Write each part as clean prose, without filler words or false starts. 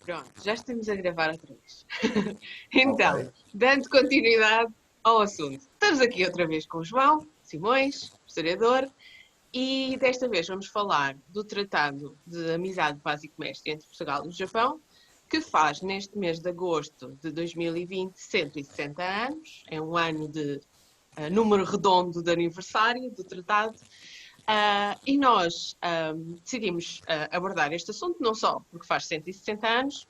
Pronto, já estamos a gravar outra vez. Então, Ok. dando continuidade ao assunto, estamos aqui outra vez com o João Simões, historiador, e desta vez vamos falar do Tratado de Amizade, Paz e Comércio entre Portugal e o Japão, que faz neste mês de agosto de 2020 160 anos. É um ano de número redondo de aniversário do tratado. E nós decidimos abordar este assunto não só porque faz 160 anos,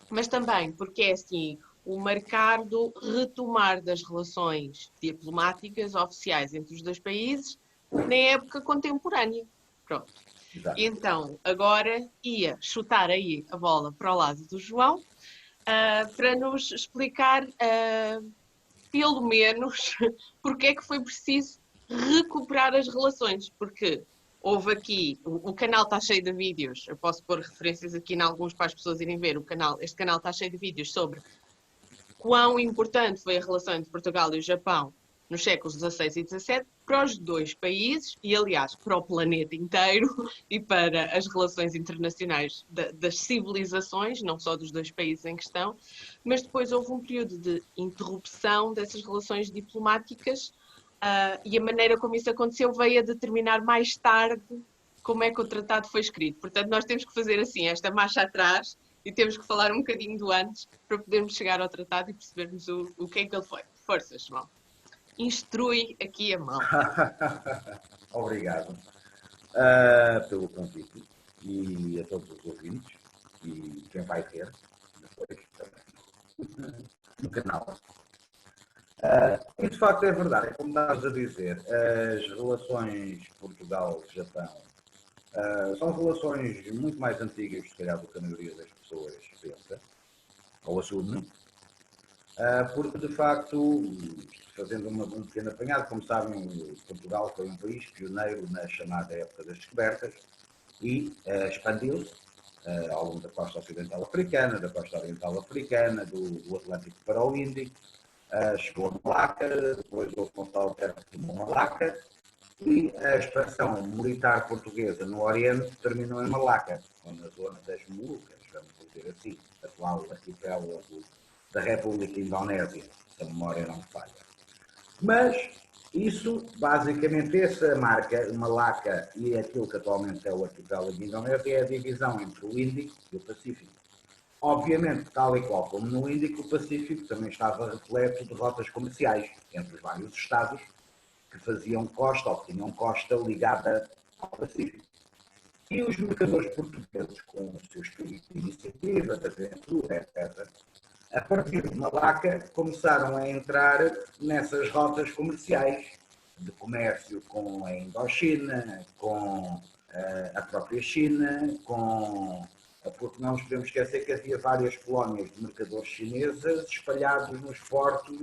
mas também porque é assim o marcar do retomar das relações diplomáticas oficiais entre os dois países na época contemporânea. Pronto. Exato. Então, agora ia chutar aí a bola para o lado do João para nos explicar, pelo menos, porque é que foi preciso recuperar as relações, porque houve aqui, o canal está cheio de vídeos, eu posso pôr referências aqui em alguns para as pessoas irem ver, este canal está cheio de vídeos sobre quão importante foi a relação entre Portugal e o Japão nos séculos XVI e XVII para os dois países e, aliás, para o planeta inteiro e para as relações internacionais das civilizações, não só dos dois países em questão, mas depois houve um período de interrupção dessas relações diplomáticas e a maneira como isso aconteceu veio a determinar mais tarde como é que o tratado foi escrito. Portanto, nós temos que fazer assim, esta marcha atrás e temos que falar um bocadinho do antes para podermos chegar ao tratado e percebermos o que é que ele foi. Forças, João. Instrui aqui a malta. Obrigado pelo convite e a todos os ouvintes e quem vai ver depois também no canal. E de facto é verdade, é como estavas a dizer, as relações Portugal-Japão são relações muito mais antigas, se calhar, do que a maioria das pessoas pensa ou assume. Porque de facto, fazendo um pequeno apanhado, como sabem, Portugal foi um país pioneiro na chamada época das descobertas e expandiu-se ao longo da costa ocidental africana, da costa oriental africana, do Atlântico para o Índico, chegou a Malaca, depois houve um tal terra que tomou Malaca e a expansão militar portuguesa no Oriente terminou em Malaca, na zona das Molucas, vamos dizer assim, atual arquipélago da República Indonésia, se a memória não falha. Mas isso, basicamente, essa marca, Malaca e aquilo que atualmente é o arquipélago Indonésia, é a divisão entre o Índico e o Pacífico. Obviamente, tal e qual como no Índico, o Pacífico também estava repleto de rotas comerciais entre os vários estados que faziam costa ou que tinham costa ligada ao Pacífico. E os mercadores portugueses, com o seu espírito de iniciativa, de aventura, etc., a partir de Malaca, começaram a entrar nessas rotas comerciais de comércio com a Indochina, com a própria China, porque não nos podemos esquecer que havia várias colónias de mercadores chineses espalhados nos portos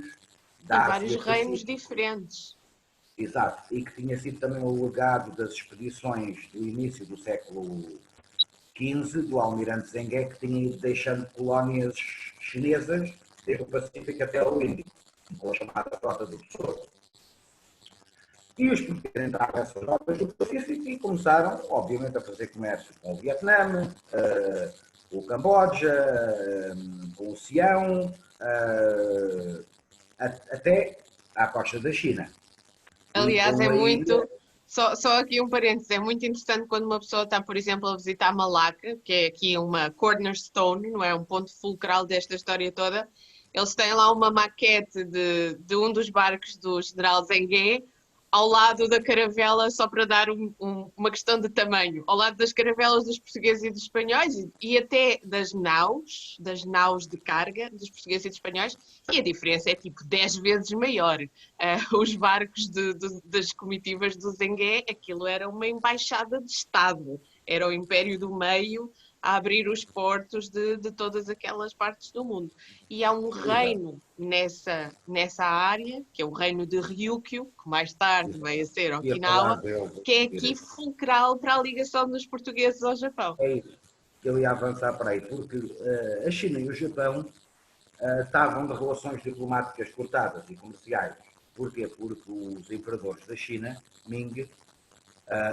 E da vários Ásia reinos Pacífica. diferentes. Exato, e que tinha sido também o legado das expedições do início do século XV, do almirante Zengué, que tinha ido deixando colónias chinesas desde o Pacífico até o Índico, com a chamada Rota do Tesouro. E os portugueses entraram nessas rotas do Pacífico e começaram, obviamente, a fazer comércio com o Vietnã, com o Camboja, com o Sião, até à costa da China. E Aliás, com é a ilha. muito. Só aqui um parênteses, é muito interessante quando uma pessoa está, por exemplo, a visitar Malaca, que é aqui uma cornerstone, não é? Um ponto fulcral desta história toda. Eles têm lá uma maquete de um dos barcos do General Zengué ao lado da caravela, só para dar uma questão de tamanho, ao lado das caravelas dos portugueses e dos espanhóis e até das naus de carga dos portugueses e dos espanhóis, e a diferença é tipo 10 vezes maior. Os barcos das comitivas do Zengué, aquilo era uma embaixada de Estado, era o Império do Meio a abrir os portos de todas aquelas partes do mundo. E há um Exato, reino nessa área, que é o reino de Ryukyu, que mais tarde exato. veio a ser Ia falar Okinawa, dele, que é aqui direito. fulcral para a ligação dos portugueses ao Japão. É isso que eu ia avançar para aí, porque a China e o Japão estavam de relações diplomáticas cortadas e comerciais. Porquê? Porque os imperadores da China, Ming,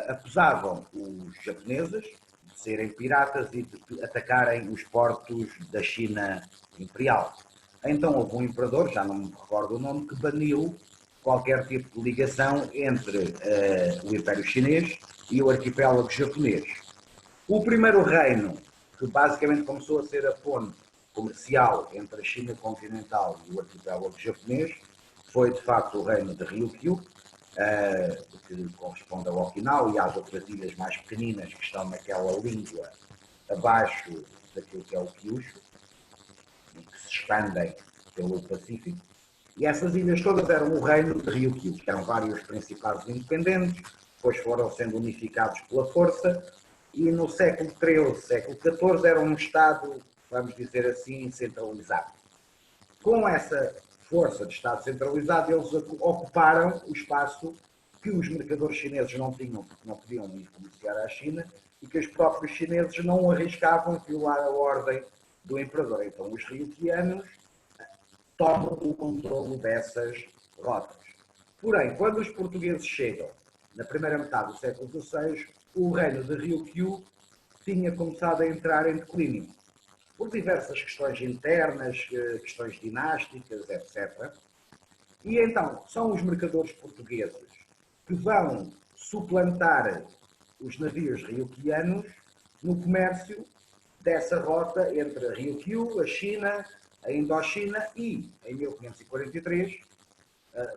acusavam os japoneses de serem piratas e de atacarem os portos da China Imperial. Então houve um imperador, já não me recordo o nome, que baniu qualquer tipo de ligação entre o Império Chinês e o arquipélago japonês. O primeiro reino, que basicamente começou a ser a ponte comercial entre a China continental e o arquipélago japonês, foi de facto o reino de Ryukyu, que corresponde ao Okinawa e às outras ilhas mais pequeninas que estão naquela língua abaixo daquilo que é o Kyushu, que se expandem pelo Pacífico. E essas ilhas todas eram o reino de Ryukyu, que eram vários principados independentes, depois foram sendo unificados pela força, e no século XIII, século XIV, era um Estado, vamos dizer assim, centralizado. Com essa força de Estado centralizado, eles ocuparam o espaço que os mercadores chineses não tinham, porque não podiam ir comerciar à China, e que os próprios chineses não arriscavam violar a ordem do imperador. Então os ryukianos tomam o controle dessas rotas. Porém, quando os portugueses chegam, na primeira metade do século XVI, o reino de Ryukyu tinha começado a entrar em declínio, por diversas questões internas, questões dinásticas, etc. E então são os mercadores portugueses que vão suplantar os navios ryukianos no comércio dessa rota entre Ryukyu, a China, a Indochina e, em 1543,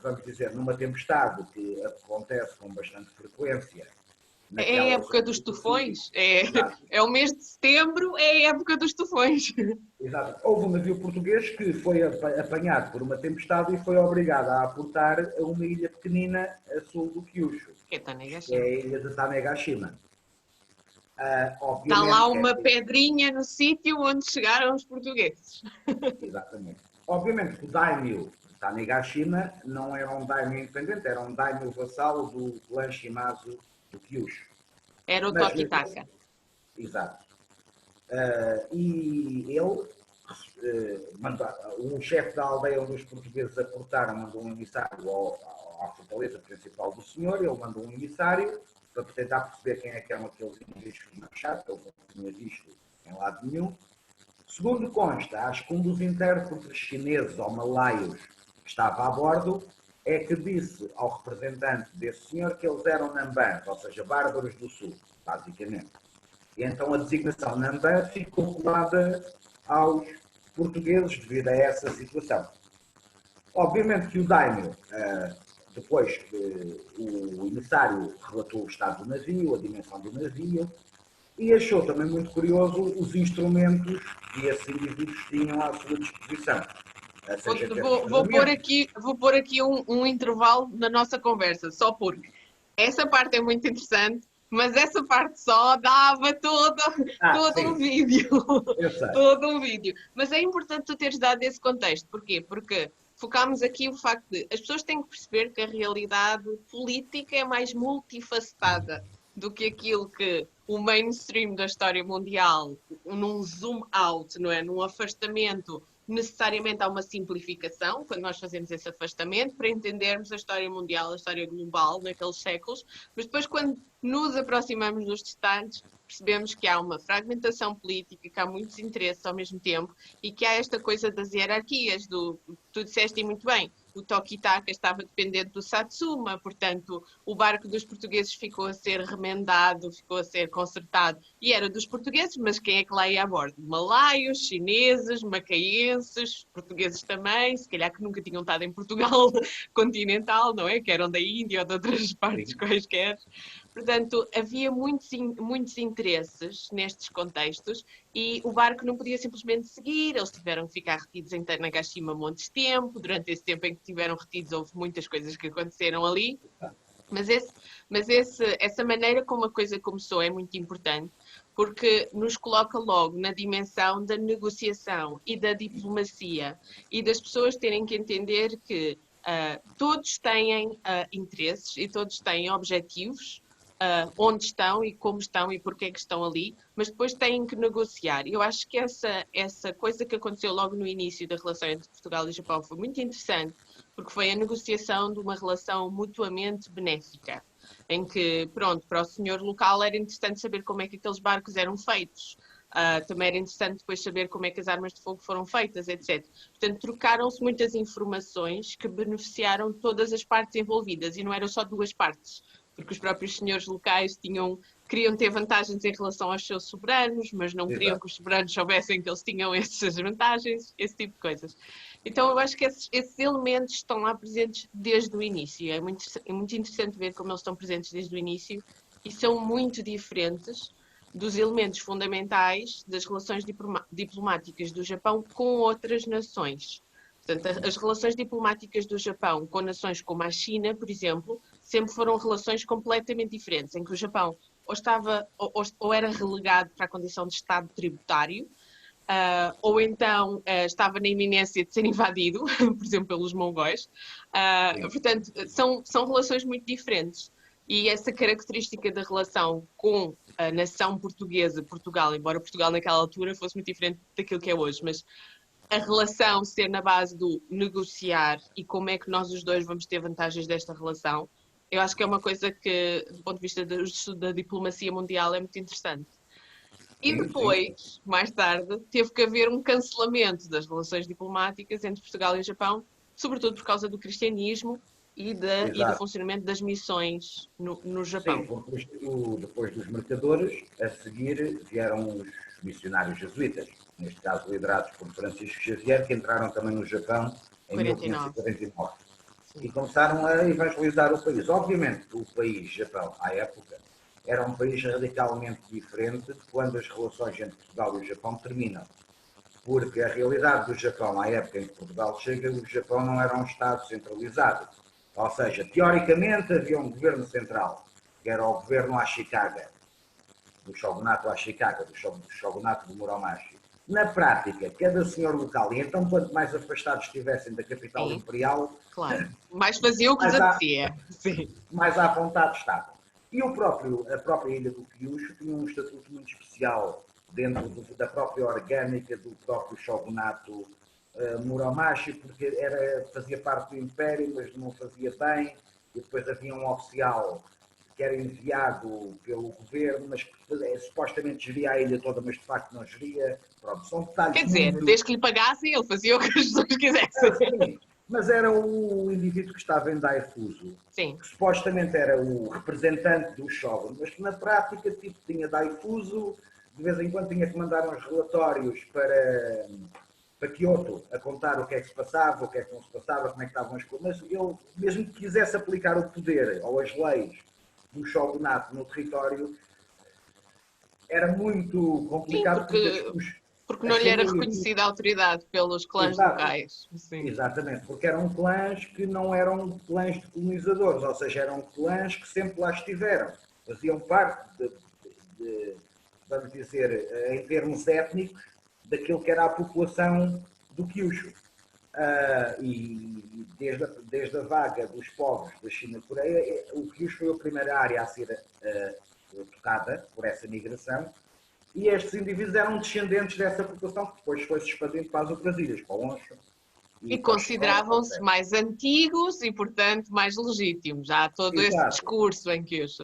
vamos dizer, numa tempestade que acontece com bastante frequência. É a época dos tufões, é o mês de setembro, é a época dos tufões. Exato. Houve um navio português que foi apanhado por uma tempestade e foi obrigado a aportar a uma ilha pequenina a sul do Kyushu, Que é que é Tanegashima. a ilha de Tanegashima. Está lá uma pedrinha no sítio onde chegaram os portugueses. Exatamente. Obviamente que o daimyo de Tanegashima não era um daimyo independente, era um daimyo vassalo do clã Shimazu do Kyushu. Era o Tokitaka. Exato. E ele, o chefe da aldeia onde os portugueses aportaram, mandou um emissário à fortaleza principal do senhor, ele mandou um emissário para tentar perceber quem é que eram aqueles indígenas machados, que ele não tinha visto em lado nenhum. Segundo consta, acho que um dos intérpretes chineses ou malaios que estava a bordo é que disse ao representante desse senhor que eles eram Nambans, ou seja, bárbaros do sul, basicamente. E então a designação Nambã ficou colada aos portugueses devido a essa situação. Obviamente que o daimyo, depois que o emissário relatou o estado do navio, a dimensão do navio, e achou também muito curioso os instrumentos que esses indivíduos tinham à sua disposição. Vou pôr aqui um intervalo na nossa conversa, só porque essa parte é muito interessante, mas essa parte só dava todo um vídeo. Todo um vídeo. Mas é importante tu teres dado esse contexto. Porquê? Porque focámos aqui o facto de as pessoas têm que perceber que a realidade política é mais multifacetada do que aquilo que o mainstream da história mundial, num zoom out, não é? Num afastamento, necessariamente há uma simplificação, quando nós fazemos esse afastamento, para entendermos a história mundial, a história global naqueles séculos, mas depois quando nos aproximamos dos distantes, percebemos que há uma fragmentação política, que há muitos interesses ao mesmo tempo e que há esta coisa das hierarquias, tu disseste muito bem, o Tokitaka estava dependente do Satsuma, portanto o barco dos portugueses ficou a ser remendado, ficou a ser consertado e era dos portugueses, mas quem é que lá ia a bordo? Malaios, chineses, macaenses, portugueses também, se calhar que nunca tinham estado em Portugal continental, não é? Que eram da Índia ou de outras partes quaisquer. Portanto, havia muitos interesses nestes contextos e o barco não podia simplesmente seguir, eles tiveram que ficar retidos em Tanegashima montes de tempo, durante esse tempo em que estiveram retidos houve muitas coisas que aconteceram ali, mas essa maneira como a coisa começou é muito importante, porque nos coloca logo na dimensão da negociação e da diplomacia e das pessoas terem que entender que todos têm interesses e todos têm objetivos, onde estão e como estão e porque é que estão ali, mas depois têm que negociar. Eu acho que essa coisa que aconteceu logo no início da relação entre Portugal e Japão foi muito interessante, porque foi a negociação de uma relação mutuamente benéfica. em que, pronto, para o senhor local era interessante saber como é que aqueles barcos eram feitos. Também era interessante depois saber como é que as armas de fogo foram feitas, etc. Portanto, trocaram-se muitas informações que beneficiaram todas as partes envolvidas, e não eram só duas partes, porque os próprios senhores locais queriam ter vantagens em relação aos seus soberanos, mas não queriam Exato. que os soberanos soubessem que eles tinham essas vantagens, esse tipo de coisas. Então, eu acho que esses elementos estão lá presentes desde o início. É muito interessante ver como eles estão presentes desde o início e são muito diferentes dos elementos fundamentais das relações diplomáticas do Japão com outras nações. Portanto, as relações diplomáticas do Japão com nações como a China, por exemplo, sempre foram relações completamente diferentes, em que o Japão ou era relegado para a condição de Estado tributário, ou então estava na iminência de ser invadido, por exemplo, pelos mongóis. Sim. Portanto, são relações muito diferentes. E essa característica da relação com a nação portuguesa, Portugal, embora Portugal naquela altura fosse muito diferente daquilo que é hoje, mas a relação ser na base do negociar e como é que nós os dois vamos ter vantagens desta relação, eu acho que é uma coisa que, do ponto de vista do estudo da diplomacia mundial, é muito interessante. E Sim, sim, sim. depois, mais tarde, teve que haver um cancelamento das relações diplomáticas entre Portugal e o Japão, sobretudo por causa do cristianismo e do Exato. funcionamento das missões no Sim, Japão. porque depois dos mercadores, a seguir vieram os missionários jesuítas, neste caso liderados por Francisco Xavier, que entraram também no Japão em 49. 1549 e Sim. começaram a evangelizar o país. Obviamente, o país Japão, à época, era um país radicalmente diferente de quando as relações entre Portugal e o Japão terminam. Porque a realidade do Japão, à época em que Portugal chega, o Japão não era um Estado centralizado. Ou seja, teoricamente havia um governo central, que era o governo Ashikaga, do shogunato Ashikaga, do shogunato do Muromachi. Na prática, cada senhor local, e então quanto mais afastados estivessem da capital Sim, imperial, claro. Mais fazia o que lhes mais à, apetecia. Sim. mais à vontade estavam. E a própria ilha do Kyushu tinha um estatuto muito especial dentro da própria orgânica do próprio shogunato Muromachi, porque fazia parte do império, mas não fazia bem, e depois havia um oficial que era enviado pelo governo, mas que supostamente geria a ilha toda, mas de facto não geria. Pronto, são detalhes Quer dizer, muito. desde que lhe pagassem, ele fazia o que as pessoas quisessem. Sim, mas era o indivíduo que estava em Daifuso, Sim. que supostamente era o representante do shogun, mas que na prática tipo, tinha Daifuso, de vez em quando tinha que mandar uns relatórios para Kyoto, a contar o que é que se passava, o que é que não se passava, como é que estavam as coisas. Mas ele, mesmo que quisesse aplicar o poder ou as leis do shogunato no território, era muito Sim, complicado porque porque não as lhe era famílias. reconhecida a autoridade pelos clãs Exato, locais. Sim. exatamente, porque eram clãs que não eram clãs de colonizadores, ou seja, eram clãs que sempre lá estiveram, faziam parte vamos dizer, em termos étnicos, daquilo que era a população do Kyushu. E desde a vaga dos povos da China-Coreia, o Kyushu foi a primeira área a ser tocada por essa migração, e estes indivíduos eram descendentes dessa população que depois foi se expandindo para as outras ilhas, para o Honshu E e para o Shimonoseki, consideravam-se etc. mais antigos e, portanto, mais legítimos. Há todo esse Exato, discurso em que os.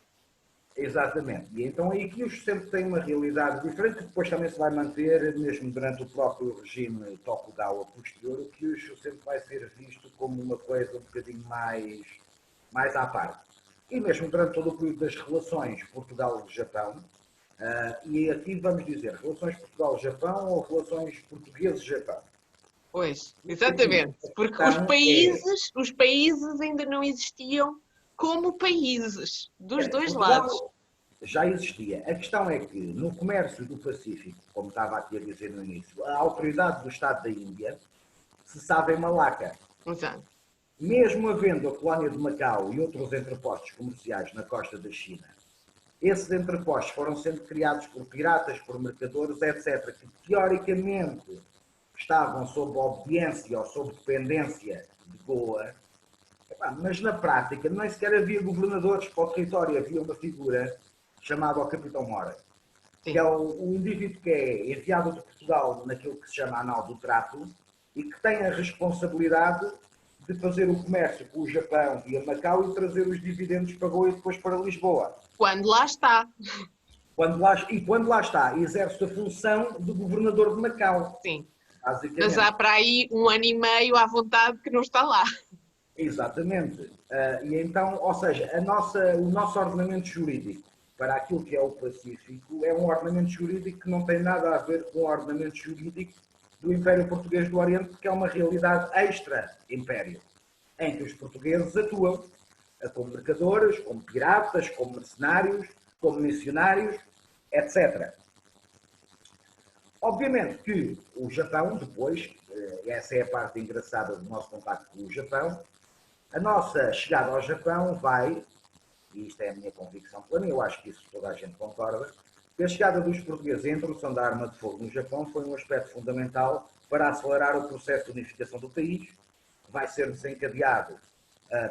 exatamente. E então aí que os sempre tem uma realidade diferente, que depois também se vai manter, mesmo durante o próprio regime Tokugawa posterior, o Kyushu sempre vai ser visto como uma coisa um bocadinho mais à parte. E mesmo durante todo o período das relações Portugal-Japão, e aqui vamos dizer relações Portugal-Japão ou relações portugueses-Japão. Pois, Porque aqui exatamente. a Porque questão os países ainda não existiam como países dos dois lados. Portugal já existia. A questão é que no comércio do Pacífico, como estava aqui a dizer no início, a autoridade do Estado da Índia cessava em Malaca. Exato. Mesmo havendo a colónia de Macau e outros entrepostos comerciais na costa da China, esses entrepostos foram sendo criados por piratas, por mercadores, etc., que teoricamente estavam sob obediência ou sob dependência de Goa, mas na prática nem sequer havia governadores para o território, havia uma figura chamada o Capitão Mora, que é Sim. o indivíduo que é enviado de Portugal naquilo que se chama Anal do Trato e que tem a responsabilidade de fazer o comércio com o Japão e a Macau e trazer os dividendos para Goa e depois para Lisboa. Quando lá está. Quando lá está, exerce a função de governador de Macau, Sim. Mas basicamente. há para aí 1 ano e meio à vontade que não está lá. Exatamente. E então, ou seja, o nosso ordenamento jurídico para aquilo que é o Pacífico é um ordenamento jurídico que não tem nada a ver com o ordenamento jurídico do Império Português do Oriente, que é uma realidade extra-império, em que os portugueses atuam como mercadores, como piratas, como mercenários, como missionários, etc. Obviamente que o Japão, depois, essa é a parte engraçada do nosso contacto com o Japão, a nossa chegada ao Japão vai, e isto é a minha convicção plena, eu acho que isso toda a gente concorda, que a chegada dos portugueses e a introdução da arma de fogo no Japão foi um aspecto fundamental para acelerar o processo de unificação do país, que vai ser desencadeado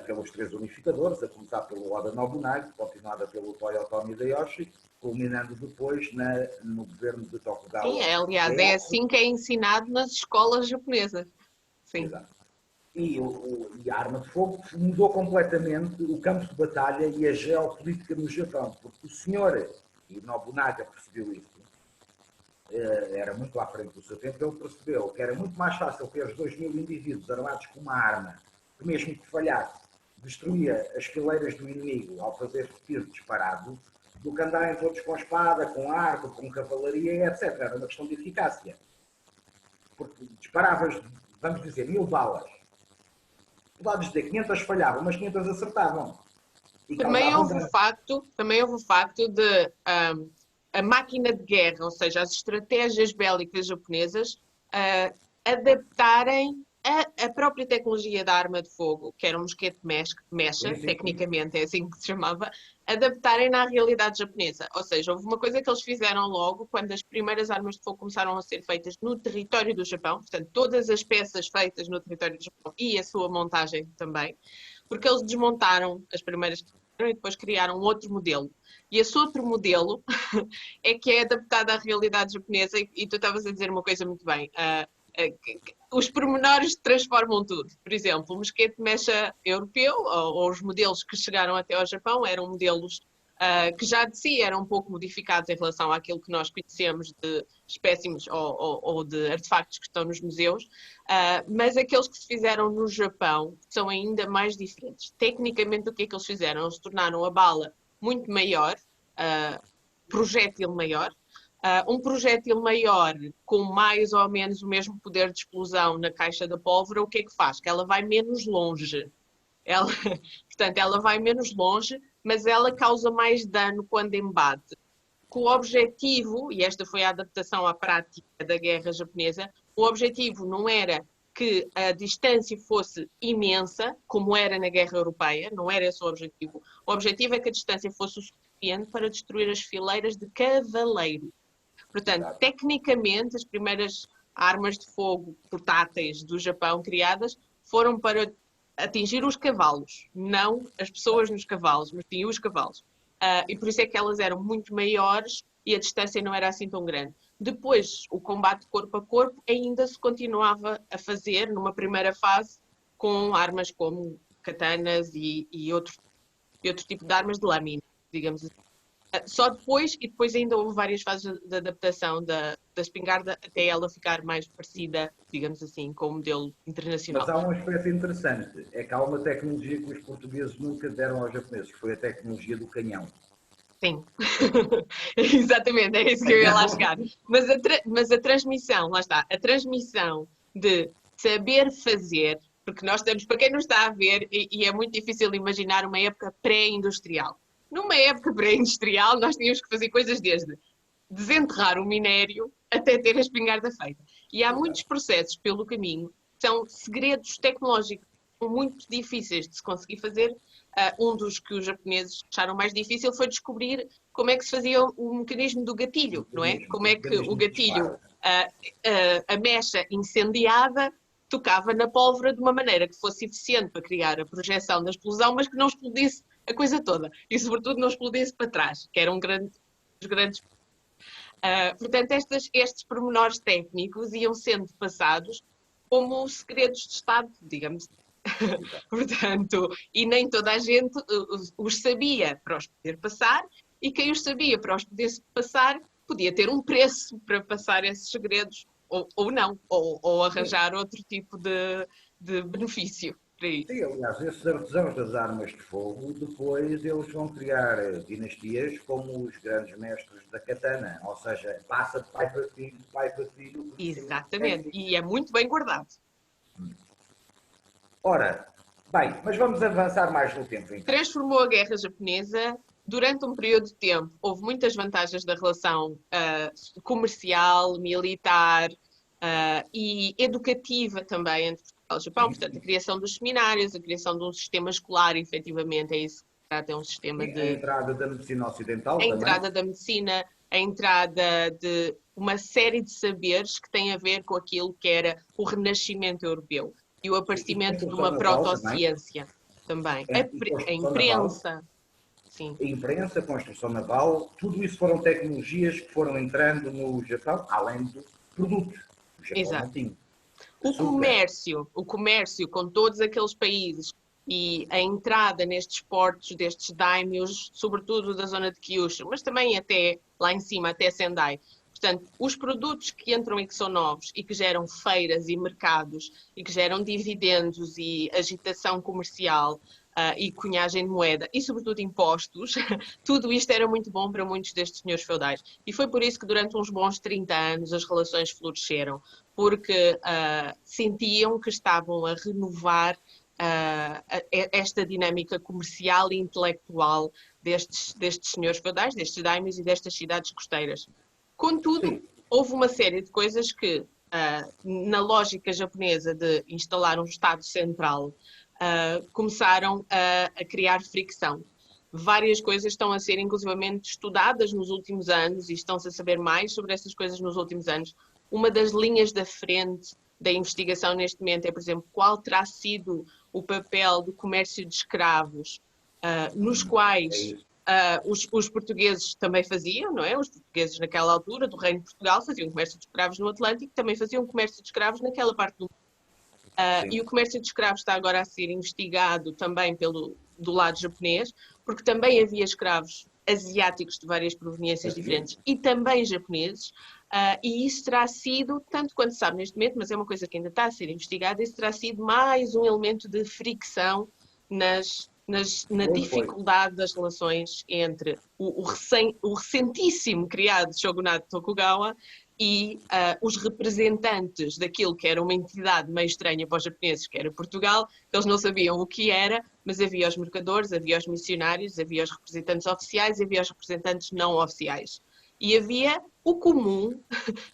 pelos três unificadores, a começar pelo Oda Nobunaga, continuada pelo Toyotomi Hideyoshi, culminando depois no governo de Tokugawa. Sim, aliás, é assim que é ensinado nas escolas japonesas. Sim. Exato. E a arma de fogo mudou completamente o campo de batalha e a geopolítica no Japão, porque o senhor, e Nobunaga percebeu isso, era muito à frente do seu tempo, ele percebeu que era muito mais fácil ter 2.000 indivíduos armados com uma arma, que mesmo que falhasse, destruía as fileiras do inimigo ao fazer tiro disparado, do que andarem todos com espada, com arco, com cavalaria, etc. Era uma questão de eficácia. Porque disparavas, vamos dizer, 1.000 balas. Podes dizer 500 falhavam, mas 500 acertavam. Também houve o facto de a máquina de guerra, ou seja, as estratégias bélicas japonesas, adaptarem a própria tecnologia da arma de fogo, que era um mosquete mecha, tecnicamente é assim que se chamava, adaptarem na realidade japonesa. Ou seja, houve uma coisa que eles fizeram logo, quando as primeiras armas de fogo começaram a ser feitas no território do Japão, portanto, todas as peças feitas no território do Japão e a sua montagem também, porque eles desmontaram as primeiras e depois criaram outro modelo. E esse outro modelo é que é adaptado à realidade japonesa e tu estavas a dizer uma coisa muito bem. Os pormenores transformam tudo. Por exemplo, o mosquete mecha europeu, ou os modelos que chegaram até ao Japão, eram modelos que já de si eram um pouco modificados em relação àquilo que nós conhecemos de espécimes ou de artefactos que estão nos museus, mas aqueles que se fizeram no Japão são ainda mais diferentes. Tecnicamente, o que é que eles fizeram? Eles tornaram a bala muito maior, projétil maior, um projétil maior com mais ou menos o mesmo poder de explosão na caixa da pólvora, o que é que faz? Que ela vai menos longe. Portanto, ela vai menos longe, mas ela causa mais dano quando embate. Com o objetivo, e esta foi a adaptação à prática da guerra japonesa, o objetivo não era que a distância fosse imensa, como era na guerra europeia, não era esse o objetivo. O objetivo é que a distância fosse o suficiente para destruir as fileiras de cavaleiro. Portanto, tecnicamente, as primeiras armas de fogo portáteis do Japão criadas foram para atingir os cavalos, não as pessoas nos cavalos, mas sim os cavalos. E por isso é que elas eram muito maiores e a distância não era assim tão grande. Depois, o combate corpo a corpo ainda se continuava a fazer numa primeira fase com armas como katanas e outro tipo de armas de lâmina, digamos assim. Só depois, e depois ainda houve várias fases de adaptação da espingarda até ela ficar mais parecida, digamos assim, com o modelo internacional. Mas há um aspecto interessante, é que há uma tecnologia que os portugueses nunca deram aos japoneses, que foi a tecnologia do canhão. Sim, exatamente, é isso que eu ia lá chegar. Mas a transmissão, lá está, a transmissão de saber fazer, porque nós estamos, para quem não está a ver, e é muito difícil imaginar uma época pré-industrial. Numa época pré-industrial, nós tínhamos que fazer coisas desde desenterrar o minério até ter a espingarda feita. E há muitos processos pelo caminho, são segredos tecnológicos muito difíceis de se conseguir fazer. Um dos que os japoneses acharam mais difícil foi descobrir como é que se fazia o mecanismo do gatilho, não é? Como é que o gatilho, a mecha incendiada, tocava na pólvora de uma maneira que fosse eficiente para criar a projeção da explosão, mas que não explodisse a coisa toda. E, sobretudo, não explodisse para trás, que era um dos grandes... portanto, estes pormenores técnicos iam sendo passados como segredos de Estado, digamos. Portanto, e nem toda a gente os sabia para os poder passar, e quem os sabia para os poder passar podia ter um preço para passar esses segredos, ou não, ou arranjar outro tipo de benefício para isso. Sim, aliás, esses artesãos das armas de fogo, depois eles vão criar dinastias como os grandes mestres da katana, ou seja, passa de pai para filho, de pai para filho. Exatamente, e é muito bem guardado. Ora, bem, mas vamos avançar mais no tempo então. Transformou a guerra japonesa. Durante um período de tempo, houve muitas vantagens da relação comercial, militar e educativa também entre Portugal e Japão. Portanto, a criação dos seminários, a criação de um sistema escolar, efetivamente, é isso que trata, é um sistema A entrada da medicina ocidental a também. entrada da medicina, a entrada de uma série de saberes que têm a ver com aquilo que era o renascimento europeu e o aparecimento de uma proto-ciência também. A imprensa. Sim. A imprensa, a construção naval, tudo isso foram tecnologias que foram entrando no Japão, além do produto. O Japão Exato. não tinha. O comércio com todos aqueles países e a entrada nestes portos, destes daimyos, sobretudo da zona de Kyushu, mas também até lá em cima, até Sendai. Portanto, os produtos que entram e que são novos e que geram feiras e mercados e que geram dividendos e agitação comercial e cunhagem de moeda e, sobretudo, impostos, tudo isto era muito bom para muitos destes senhores feudais. E foi por isso que, durante uns bons 30 anos, as relações floresceram, porque sentiam que estavam a renovar esta dinâmica comercial e intelectual destes senhores feudais, destes daimyos e destas cidades costeiras. Contudo, sim, houve uma série de coisas que, na lógica japonesa de instalar um Estado central, começaram a criar fricção. Várias coisas estão a ser inclusivamente estudadas nos últimos anos e estão-se a saber mais sobre essas coisas nos últimos anos. Uma das linhas da frente da investigação neste momento é, por exemplo, qual terá sido o papel do comércio de escravos, nos quais os portugueses também faziam, não é? Os portugueses naquela altura do Reino de Portugal faziam comércio de escravos no Atlântico, também faziam comércio de escravos naquela parte do mundo. E o comércio de escravos está agora a ser investigado também do lado japonês, porque também havia escravos asiáticos de várias proveniências diferentes e também japoneses, e isso terá sido, tanto quanto se sabe neste momento, mas é uma coisa que ainda está a ser investigada, isso terá sido mais um elemento de fricção na dificuldade das relações entre o recentíssimo criado Shogunato Tokugawa e os representantes daquilo que era uma entidade meio estranha para os japoneses, que era Portugal, que eles não sabiam o que era, mas havia os mercadores, havia os missionários, havia os representantes oficiais e havia os representantes não oficiais. E havia o comum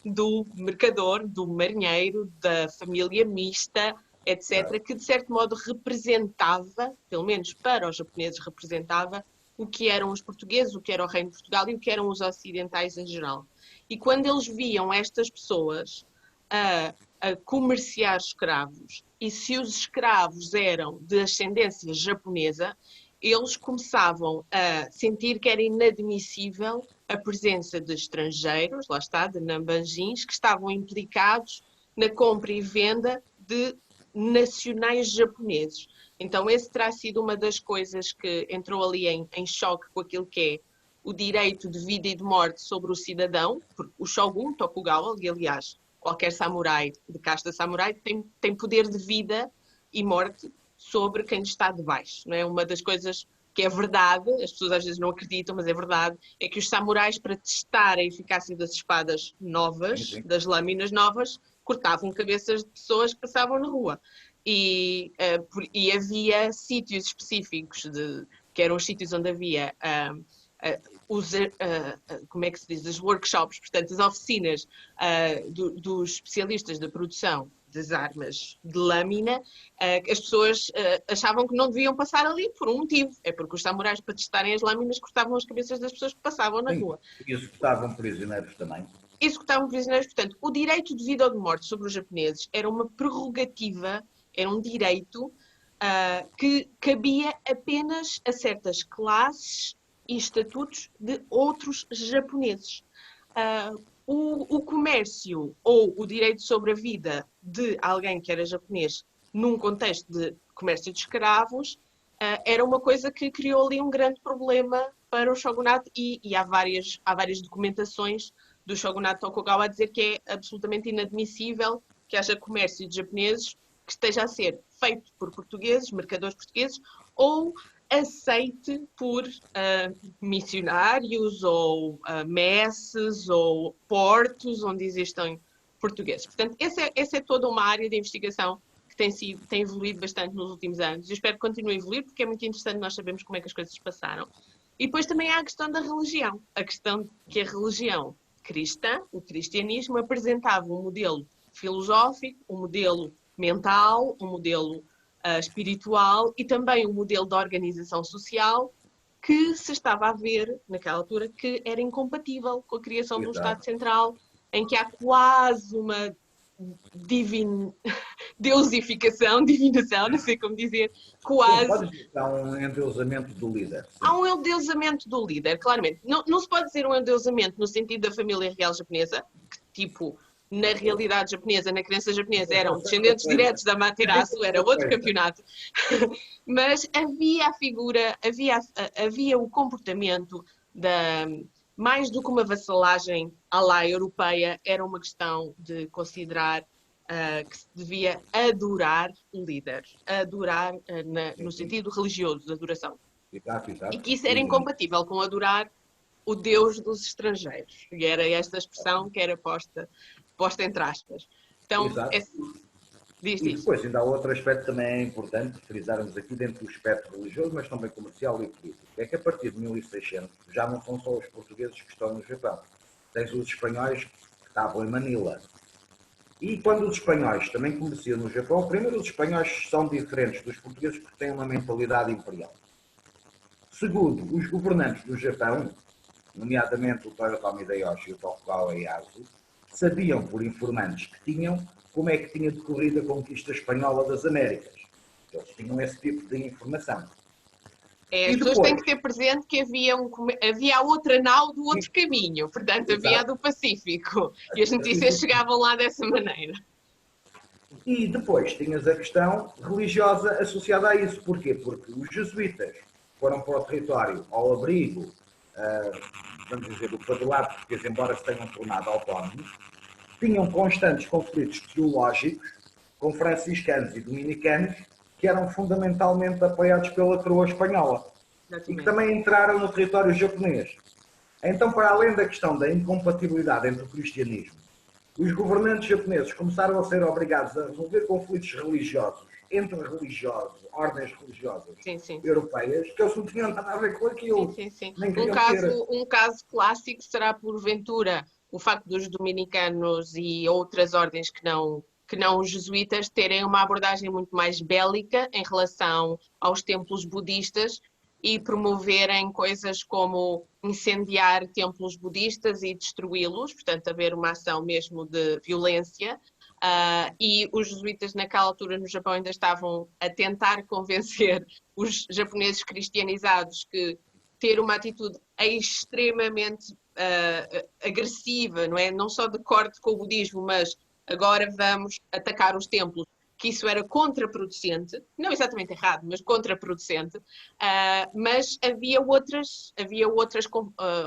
do mercador, do marinheiro, da família mista, etc., que de certo modo representava, pelo menos para os japoneses representava, o que eram os portugueses, o que era o Reino de Portugal e o que eram os ocidentais em geral. E quando eles viam estas pessoas a comerciar escravos, e se os escravos eram de ascendência japonesa, eles começavam a sentir que era inadmissível a presença de estrangeiros, lá está, de nambanjins, que estavam implicados na compra e venda de nacionais japoneses. Então, esse terá sido uma das coisas que entrou ali em choque com aquilo que é o direito de vida e de morte sobre o cidadão, porque o Shogun Tokugawa, e aliás, qualquer samurai de casta samurai tem poder de vida e morte sobre quem está debaixo. Não é? Uma das coisas que é verdade, as pessoas às vezes não acreditam, mas é verdade, é que os samurais, para testar a eficácia das espadas novas, das lâminas novas, cortavam cabeças de pessoas que passavam na rua. E havia sítios específicos, que eram os sítios onde havia como é que se diz, os workshops, portanto, as oficinas dos especialistas da produção das armas de lâmina, as pessoas achavam que não deviam passar ali por um motivo. É porque os samurais, para testarem as lâminas, cortavam as cabeças das pessoas que passavam na rua. E executavam prisioneiros também. Executavam prisioneiros. Portanto, o direito de vida ou de morte sobre os japoneses era uma prerrogativa, era um direito que cabia apenas a certas classes e estatutos de outros japoneses. O comércio ou o direito sobre a vida de alguém que era japonês num contexto de comércio de escravos, era uma coisa que criou ali um grande problema para o shogunato e há várias documentações do shogunato Tokugawa a dizer que é absolutamente inadmissível que haja comércio de japoneses que esteja a ser feito por portugueses, mercadores portugueses, ou aceite por missionários ou messes ou portos onde existem portugueses. Portanto, essa é toda uma área de investigação que tem evoluído bastante nos últimos anos. Eu espero que continue a evoluir, porque é muito interessante nós sabermos como é que as coisas se passaram. E depois também há a questão da religião. A questão que a religião cristã, o cristianismo, apresentava um modelo filosófico, um modelo mental, um modelo espiritual e também um modelo de organização social que se estava a ver, naquela altura, que era incompatível com a criação de um Estado Central, em que há quase uma deusificação, divinação, não sei como dizer, quase. Sim, há um endeusamento do líder. Sim. Há um endeusamento do líder, claramente. Não se pode dizer um endeusamento no sentido da família real japonesa, que tipo, na realidade japonesa, na crença japonesa, eram descendentes diretos da Amaterasu, era outro campeonato. Mas havia a figura, havia o comportamento mais do que uma vassalagem à la europeia, era uma questão de considerar que se devia adorar o líder, adorar no sentido religioso, de adoração. Exato. E que isso era incompatível com adorar o Deus dos estrangeiros. E era esta expressão que era posta entre aspas. Então, e depois ainda há outro aspecto também importante frisarmos aqui dentro do aspecto religioso, mas também comercial e político. É que a partir de 1600 já não são só os portugueses que estão no Japão. Tens os espanhóis que estavam em Manila. E quando os espanhóis também comerciam no Japão, primeiro os espanhóis são diferentes dos portugueses porque têm uma mentalidade imperial. Segundo, os governantes do Japão, nomeadamente o Toyotomi Hideyoshi e o Tokugawa Ieyasu, sabiam por informantes que tinham como é que tinha decorrido a conquista espanhola das Américas. Eles tinham esse tipo de informação. As pessoas têm que ter presente que havia a outra nau do outro caminho, portanto havia a do Pacífico, e as notícias chegavam lá dessa maneira. E depois tinhas a questão religiosa associada a isso. Porquê? Porque os jesuítas foram para o território ao abrigo, vamos dizer, do padroado português, embora se tenham tornado autónomos, tinham constantes conflitos teológicos com franciscanos e dominicanos que eram fundamentalmente apoiados pela coroa espanhola. Exatamente. E que também entraram no território japonês. Então, para além da questão da incompatibilidade entre o cristianismo, os governantes japoneses começaram a ser obrigados a resolver conflitos religiosos entre ordens religiosas europeias, que eles não tinham nada a ver com aquilo. Sim. Um caso clássico será, porventura, o facto dos dominicanos e outras ordens que não os jesuítas terem uma abordagem muito mais bélica em relação aos templos budistas e promoverem coisas como incendiar templos budistas e destruí-los, portanto haver uma ação mesmo de violência. E os jesuítas naquela altura no Japão ainda estavam a tentar convencer os japoneses cristianizados que ter uma atitude extremamente agressiva, não é? Não só de corte com o budismo, mas agora vamos atacar os templos, que isso era contraproducente, não exatamente errado, mas contraproducente, mas havia outras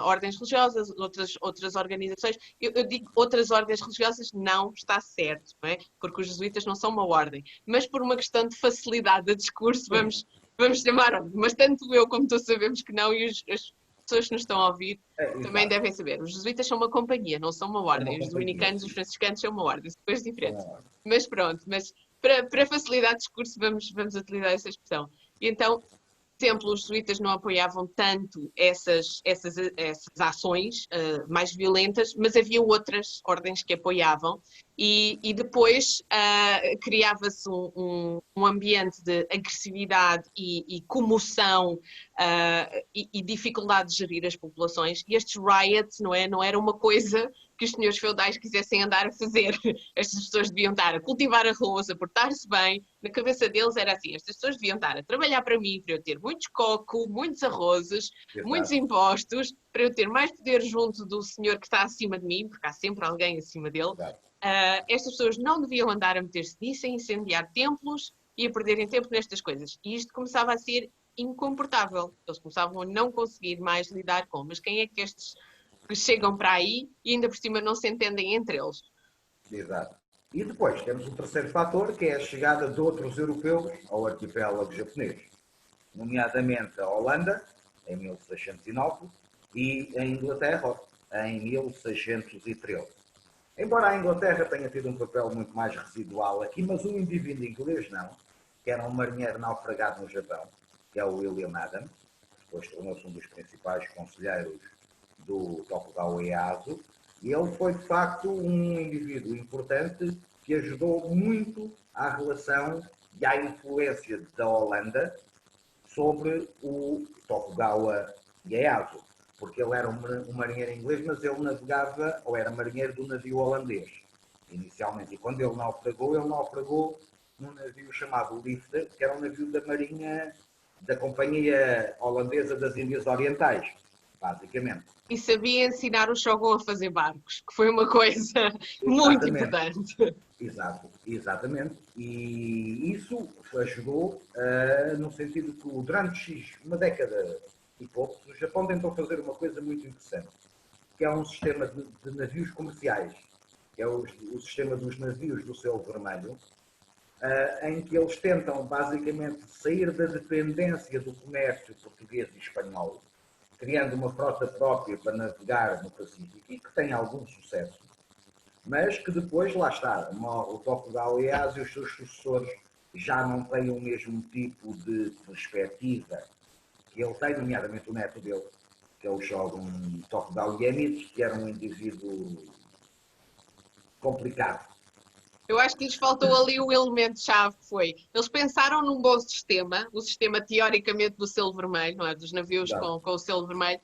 ordens religiosas, outras organizações. Eu digo outras ordens religiosas, não está certo, não é? Porque os jesuítas não são uma ordem, mas por uma questão de facilidade de discurso, vamos chamar ordem. Mas tanto eu como tu sabemos que não, e as pessoas que nos estão a ouvir também devem saber. Os jesuítas são uma companhia, não são uma ordem. Os dominicanos e os franciscanos são uma ordem, são coisas diferentes. Mas pronto, para facilitar o discurso vamos utilizar essa expressão. E então, exemplo, os jesuítas não apoiavam tanto essas ações mais violentas, mas havia outras ordens que apoiavam e depois criava-se um ambiente de agressividade e comoção e dificuldade de gerir as populações. E estes riots não era uma coisa que os senhores feudais quisessem andar a fazer. Estas pessoas deviam estar a cultivar arroz, a portar-se bem. Na cabeça deles era assim, estas pessoas deviam estar a trabalhar para mim, para eu ter muitos coco, muitos arrozes, muitos impostos, para eu ter mais poder junto do senhor que está acima de mim, porque há sempre alguém acima dele. Estas pessoas não deviam andar a meter-se nisso, a incendiar templos, e a perderem tempo nestas coisas. E isto começava a ser incomportável. Eles começavam a não conseguir mais lidar com. Mas quem é que estes que chegam para aí e ainda por cima não se entendem entre eles? Exato. E depois temos o terceiro fator, que é a chegada de outros europeus ao arquipélago japonês, nomeadamente a Holanda, em 1609, e a Inglaterra, em 1613. Embora a Inglaterra tenha tido um papel muito mais residual aqui, mas o indivíduo inglês não, que era um marinheiro naufragado no Japão, que é o William Adams, depois tornou-se um dos principais conselheiros do Tokugawa Ieyasu, e ele foi de facto um indivíduo importante que ajudou muito à relação e à influência da Holanda sobre o Tokugawa Ieyasu, porque ele era um marinheiro inglês, mas ele navegava, ou era marinheiro do navio holandês, inicialmente. E quando ele naufragou num navio chamado Liefde, que era um navio da Marinha, da Companhia Holandesa das Índias Orientais, basicamente. E sabia ensinar o Shogun a fazer barcos, que foi uma coisa muito Exatamente. importante. Exato, exatamente. E isso ajudou no sentido que durante uma década e pouco, o Japão tentou fazer uma coisa muito interessante, que é um sistema de navios comerciais, que é o sistema dos navios do Selo Vermelho, em que eles tentam basicamente sair da dependência do comércio português e espanhol, criando uma frota própria para navegar no Pacífico e que tem algum sucesso, mas que depois, lá está, o Tokugawa Ieyasu e os seus sucessores já não têm o mesmo tipo de perspectiva que ele tem, nomeadamente o neto dele, que é o Shogun Tokugawa Iemitsu, que era um indivíduo complicado. Eu acho que lhes faltou ali o elemento-chave que foi. Eles pensaram num bom sistema, o sistema teoricamente do selo vermelho, não é? Dos navios com o selo vermelho.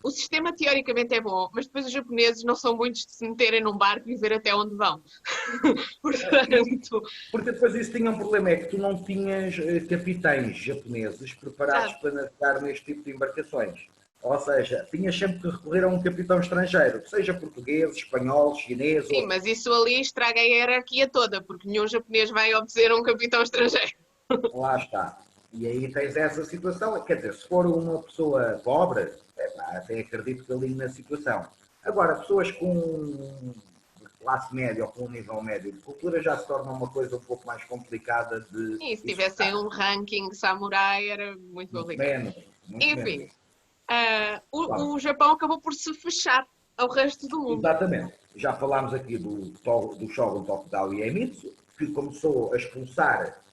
O sistema teoricamente é bom, mas depois os japoneses não são muitos de se meterem num barco e ver até onde vão. Portanto. Porque depois isso tinha um problema, é que tu não tinhas capitães japoneses preparados para navegar neste tipo de embarcações. Ou seja, tinhas sempre que recorrer a um capitão estrangeiro, seja português, espanhol, chinês. Sim, mas isso ali estraga a hierarquia toda, porque nenhum japonês vai obedecer a um capitão estrangeiro. Lá está. E aí tens essa situação. Quer dizer, se for uma pessoa pobre, até acredito que ali na situação. Agora, pessoas com classe média ou com um nível médio de cultura já se torna uma coisa um pouco mais complicada de. E se tivessem um ranking samurai era muito complicado. Menos, muito Enfim, menos. O Japão acabou por se fechar ao resto do mundo. Exatamente. Já falámos aqui do Shogun Tokugawa Iemitsu, que começou a expulsar.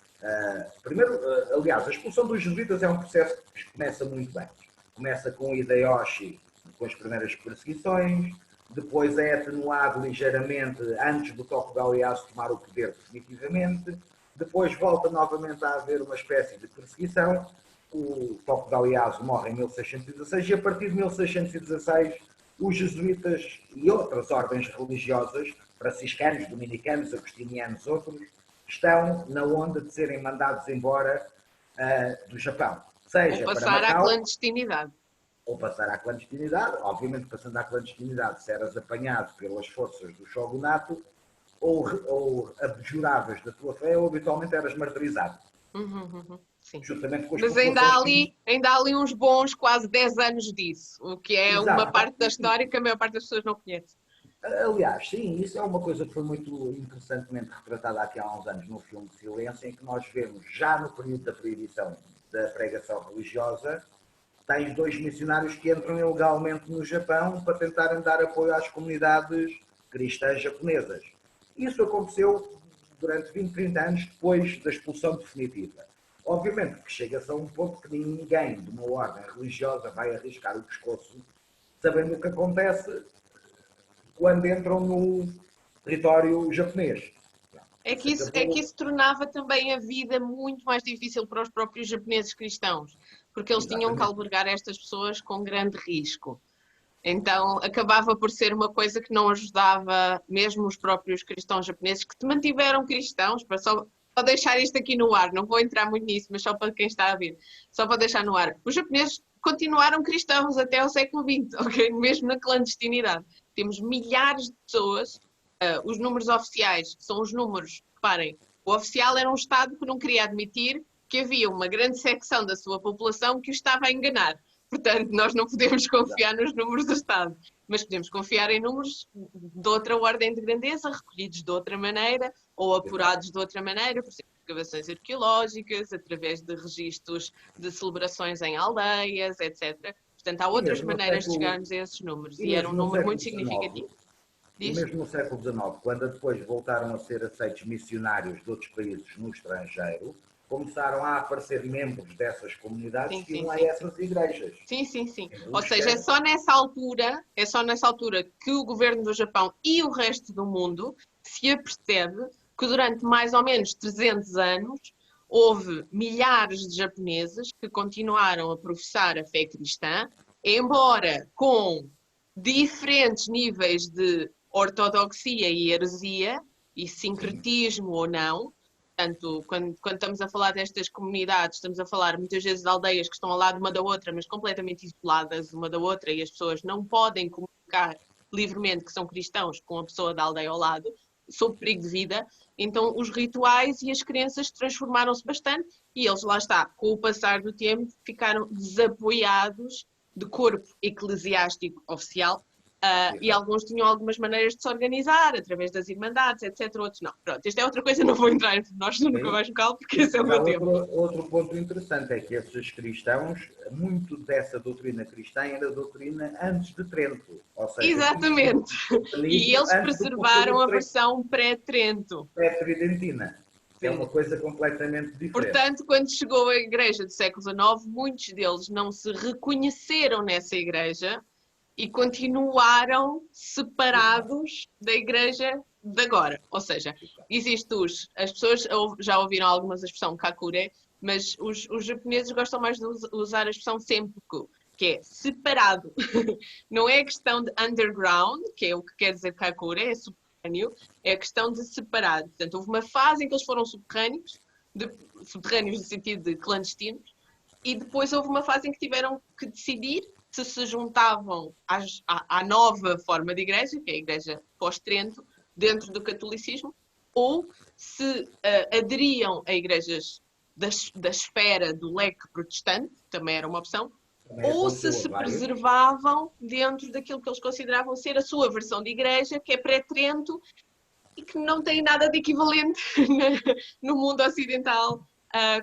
Primeiro, aliás, a expulsão dos jesuítas é um processo que começa muito bem. Começa com Hideyoshi, com as primeiras perseguições, depois é atenuado ligeiramente antes do Tokugawa Ieyasu tomar o poder definitivamente, depois volta novamente a haver uma espécie de perseguição. O Tokugawa Ieyasu morre em 1616 e a partir de 1616 os jesuítas e outras ordens religiosas, franciscanos, dominicanos, agostinianos, outros, estão na onda de serem mandados embora do Japão. Seja ou passar para Macau, à clandestinidade. Ou passar à clandestinidade. Obviamente, passando à clandestinidade, se eras apanhado pelas forças do shogunato, ou abjuravas da tua fé, ou habitualmente eras martirizado. Sim. Justamente com as Mas ainda há ali uns bons quase 10 anos disso, o que é Exato. uma parte da história que a maior parte das pessoas não conhece. Aliás, sim, isso é uma coisa que foi muito interessantemente retratada aqui há uns anos no filme de Silêncio, em que nós vemos, já no período da proibição da pregação religiosa, tens dois missionários que entram ilegalmente no Japão para tentarem dar apoio às comunidades cristãs japonesas. Isso aconteceu durante 20, 30 anos depois da expulsão definitiva. Obviamente que chega-se a um ponto que ninguém de uma ordem religiosa vai arriscar o pescoço sabendo o que acontece quando entram no território japonês. É que isso tornava também a vida muito mais difícil para os próprios japoneses cristãos, porque eles tinham que albergar estas pessoas com grande risco. Então acabava por ser uma coisa que não ajudava mesmo os próprios cristãos japoneses, que mantiveram cristãos, para só deixar isto aqui no ar, não vou entrar muito nisso, mas só para quem está a ver, só para deixar no ar. Os japoneses continuaram cristãos até o século XX, okay? Mesmo na clandestinidade. Temos milhares de pessoas, os números oficiais são os números, reparem, O oficial era um Estado que não queria admitir que havia uma grande secção da sua população que o estava a enganar. Portanto, nós não podemos confiar nos números do Estado, mas podemos confiar em números de outra ordem de grandeza, recolhidos de outra maneira ou apurados de outra maneira, por exemplo, escavações arqueológicas, através de registros de celebrações em aldeias, etc. Portanto, há E outras maneiras de chegarmos a esses números, e era um mesmo no número século muito significativo. XIX, e mesmo no século XIX, quando depois voltaram a ser aceitos missionários de outros países no estrangeiro, começaram a aparecer membros dessas comunidades Sim, que sim, iam a sim. essas igrejas. Sim, sim, sim. Em Ou seja, busca, é só nessa altura que o governo do Japão e o resto do mundo se apercebe que durante mais ou menos 300 anos houve milhares de japoneses que continuaram a professar a fé cristã, embora com diferentes níveis de ortodoxia e heresia, e sim, sincretismo ou não. Portanto, quando estamos a falar destas comunidades, estamos a falar muitas vezes de aldeias que estão ao lado uma da outra, mas completamente isoladas uma da outra, e as pessoas não podem comunicar livremente que são cristãos com a pessoa da aldeia ao lado, sob perigo de vida. Então, os rituais e as crenças transformaram-se bastante, e eles, lá está, com o passar do tempo, ficaram desapoiados de corpo eclesiástico oficial. E alguns tinham algumas maneiras de se organizar, através das irmandades, etc. Outros não. Pronto, isto é outra coisa, não vou entrar entre nós no Nunca Mais Local, porque esse é o Mas há meu tema. outro ponto interessante, é que esses cristãos, muito dessa doutrina cristã era doutrina antes de Trento, ou seja, Exatamente. E cristianismo eles antes do preservaram Concílio a versão pré-Trento. Tridentina, que é Sim. uma coisa completamente diferente. Portanto, quando chegou a igreja do século XIX, muitos deles não se reconheceram nessa igreja e continuaram separados da igreja de agora. Ou seja, as pessoas já ouviram algumas a expressão kakure, mas os japoneses gostam mais de usar a expressão senpuku, que é separado. Não é questão de underground, que é o que quer dizer kakure, é subterrâneo, é a questão de separado. Portanto, houve uma fase em que eles foram subterrâneos no sentido de clandestinos, e depois houve uma fase em que tiveram que decidir se juntavam à nova forma de igreja, que é a igreja pós-Trento, dentro do catolicismo, ou se aderiam a igrejas da esfera do leque protestante, também era uma opção, Também ou aconteceu se a vários. preservavam dentro daquilo que eles consideravam ser a sua versão de igreja, que é pré-Trento, e que não tem nada de equivalente no mundo ocidental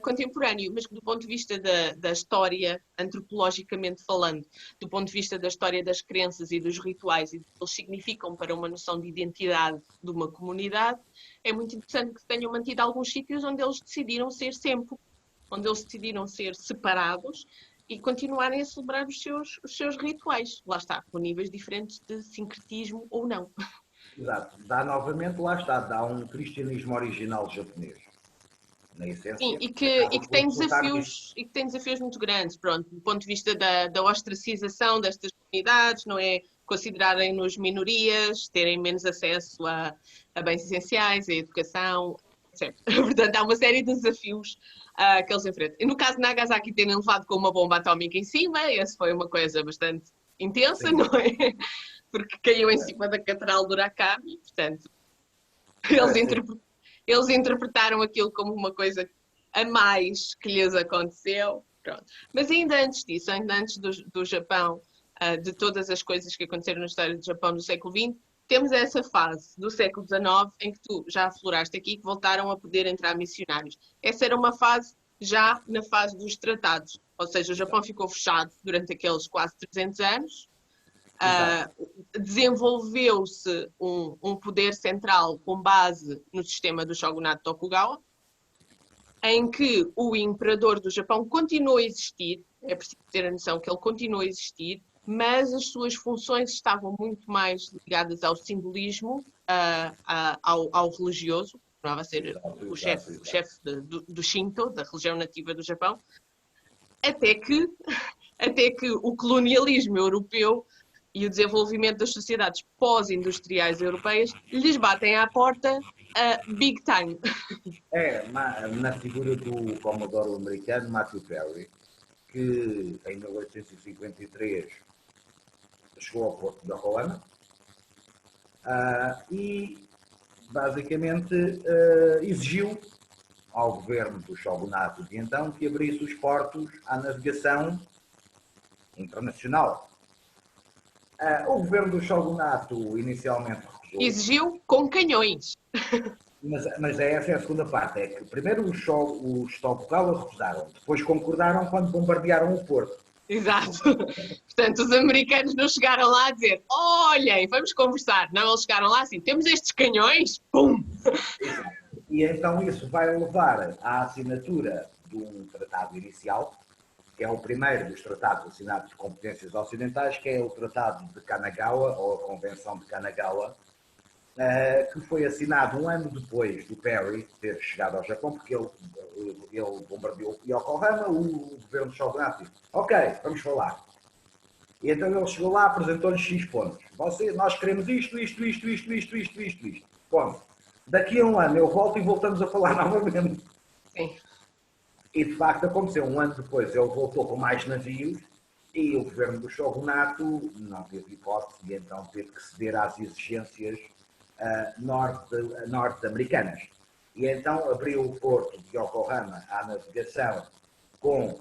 contemporâneo, mas do ponto de vista da história, antropologicamente falando, do ponto de vista da história das crenças e dos rituais e do que eles significam para uma noção de identidade de uma comunidade, é muito interessante que tenham mantido alguns sítios onde eles decidiram ser sempre, onde eles decidiram ser separados e continuarem a celebrar os seus rituais. Lá está, com níveis diferentes de sincretismo ou não. Exato. Dá novamente, lá está, dá um cristianismo original japonês. Na Sim, essência, e acaba que por tem resultar nisto. desafios muito grandes, pronto, do ponto de vista da ostracização destas comunidades, não é? Considerarem-nos minorias, terem menos acesso a bens essenciais, a educação, etc. Portanto, há uma série de desafios que eles enfrentam. E no caso de Nagasaki, terem levado com uma bomba atómica em cima, essa foi uma coisa bastante intensa, Sim. não é? Porque caiu em cima da catedral do Urakami, portanto, eles, Sim. eles interpretaram aquilo como uma coisa a mais que lhes aconteceu. Pronto. Mas ainda antes disso, ainda antes do Japão, de todas as coisas que aconteceram na história do Japão no século XX, temos essa fase do século XIX em que tu já afloraste aqui, que voltaram a poder entrar missionários. Essa era uma fase já na fase dos tratados, ou seja, o Japão ficou fechado durante aqueles quase 300 anos, desenvolveu-se um poder central com base no sistema do shogunato Tokugawa, em que o imperador do Japão continuou a existir, é preciso ter a noção que ele continuou a existir, mas as suas funções estavam muito mais ligadas ao simbolismo, ao religioso, costumava ser o chefe do Shinto, da religião nativa do Japão, até que, até que o colonialismo europeu e o desenvolvimento das sociedades pós-industriais europeias lhes batem à porta big time. Na figura do Commodore americano Matthew Perry, que em 1853 chegou ao porto da Roana e basicamente exigiu ao governo do shogunato de então que abrisse os portos à navegação internacional. O governo do shogunato inicialmente recusou. Exigiu com canhões. Mas essa é a segunda parte, é que primeiro os Tokugawa recusaram, depois concordaram quando bombardearam o porto. Exato. Portanto, os americanos não chegaram lá a dizer olhem, vamos conversar. Não, eles chegaram lá assim, temos estes canhões, pum! E então isso vai levar à assinatura de um tratado inicial, que é o primeiro dos tratados assinados de competências ocidentais, que é o Tratado de Kanagawa, ou a Convenção de Kanagawa, que foi assinado um ano depois do Perry ter chegado ao Japão, porque ele bombardeou Yokohama, o governo de shogunato disse, ok, vamos falar. E então ele chegou lá, apresentou-lhes X pontos. Nós queremos isto. Ponto. Daqui a um ano eu volto e voltamos a falar novamente. Sim. E de facto aconteceu. Um ano depois ele voltou com mais navios e o governo do shogunato não teve hipótese e então teve que ceder às exigências norte-americanas. E então abriu o porto de Yokohama à navegação com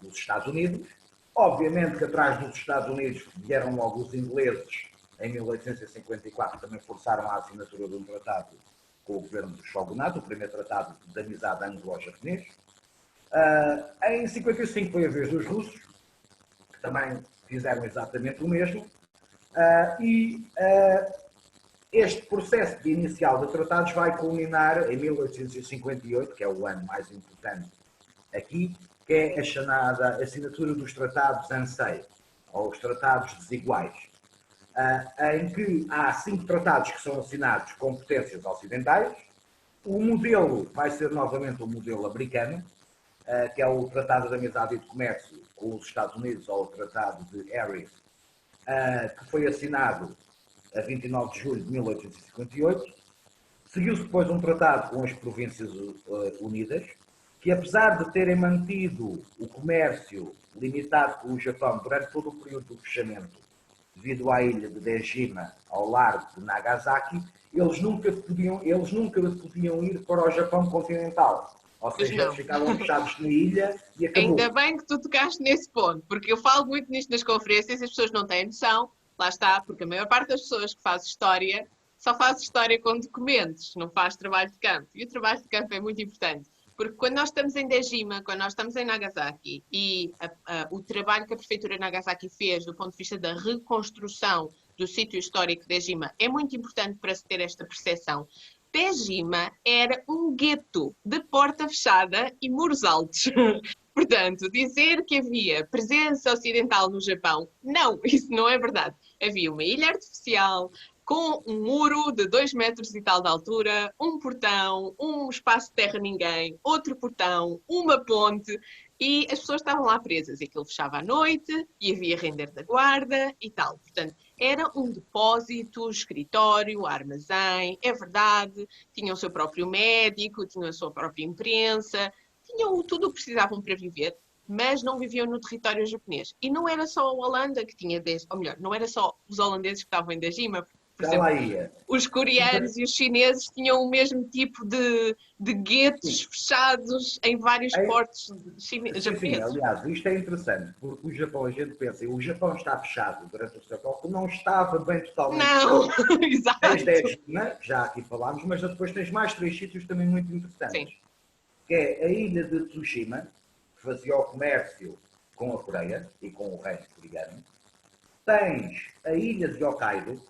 os Estados Unidos. Obviamente que atrás dos Estados Unidos vieram logo os ingleses, em 1854 também forçaram a assinatura de um tratado com o governo do shogunato, o primeiro tratado de amizade anglo-japonês. Em 55 foi a vez dos russos, que também fizeram exatamente o mesmo. Este processo de inicial de tratados vai culminar em 1858, que é o ano mais importante aqui, que é a chamada assinatura dos tratados Ansei, ou os tratados desiguais, em que há 5 tratados que são assinados com potências ocidentais. O modelo vai ser novamente o modelo americano, que é o Tratado de Amizade e de Comércio com os Estados Unidos, ou o Tratado de Harris, que foi assinado a 29 de julho de 1858. Seguiu-se depois um tratado com as Províncias Unidas, que apesar de terem mantido o comércio limitado com o Japão durante todo o período do fechamento, devido à ilha de Dejima, ao largo de Nagasaki, eles nunca podiam ir para o Japão continental. Ou seja, eles ficavam fechados na ilha e acabou. Ainda bem que tu tocaste nesse ponto, porque eu falo muito nisto nas conferências e as pessoas não têm noção. Lá está, porque a maior parte das pessoas que faz história só faz história com documentos, não faz trabalho de campo. E o trabalho de campo é muito importante, porque quando nós estamos em Dejima, quando nós estamos em Nagasaki, e o trabalho que a Prefeitura de Nagasaki fez do ponto de vista da reconstrução do sítio histórico de Dejima é muito importante para se ter esta percepção. Dejima era um gueto de porta fechada e muros altos. Portanto, dizer que havia presença ocidental no Japão, não, isso não é verdade. Havia uma ilha artificial com um muro de 2 metros e tal de altura, um portão, um espaço de terra ninguém, outro portão, uma ponte, e as pessoas estavam lá presas. E aquilo fechava à noite, e havia render da guarda e tal. Portanto, era um depósito, escritório, armazém, é verdade, tinham o seu próprio médico, tinham a sua própria imprensa, tinham tudo o que precisavam para viver, mas não viviam no território japonês. E não era só a Holanda que tinha, ou melhor, não era só os holandeses que estavam em Dejima. Por exemplo, os coreanos e os chineses tinham o mesmo tipo de guetos fechados em vários portos japoneses. Sim, aliás, isto é interessante, porque o Japão, a gente pensa, o Japão está fechado durante o século, não estava bem totalmente não, fechado. Exato. Desde a China, já aqui falámos, mas depois tens mais 3 sítios também muito interessantes. Sim. Que é a ilha de Tsushima, que fazia o comércio com a Coreia e com o reino coreano. Tens a ilha de Hokkaido,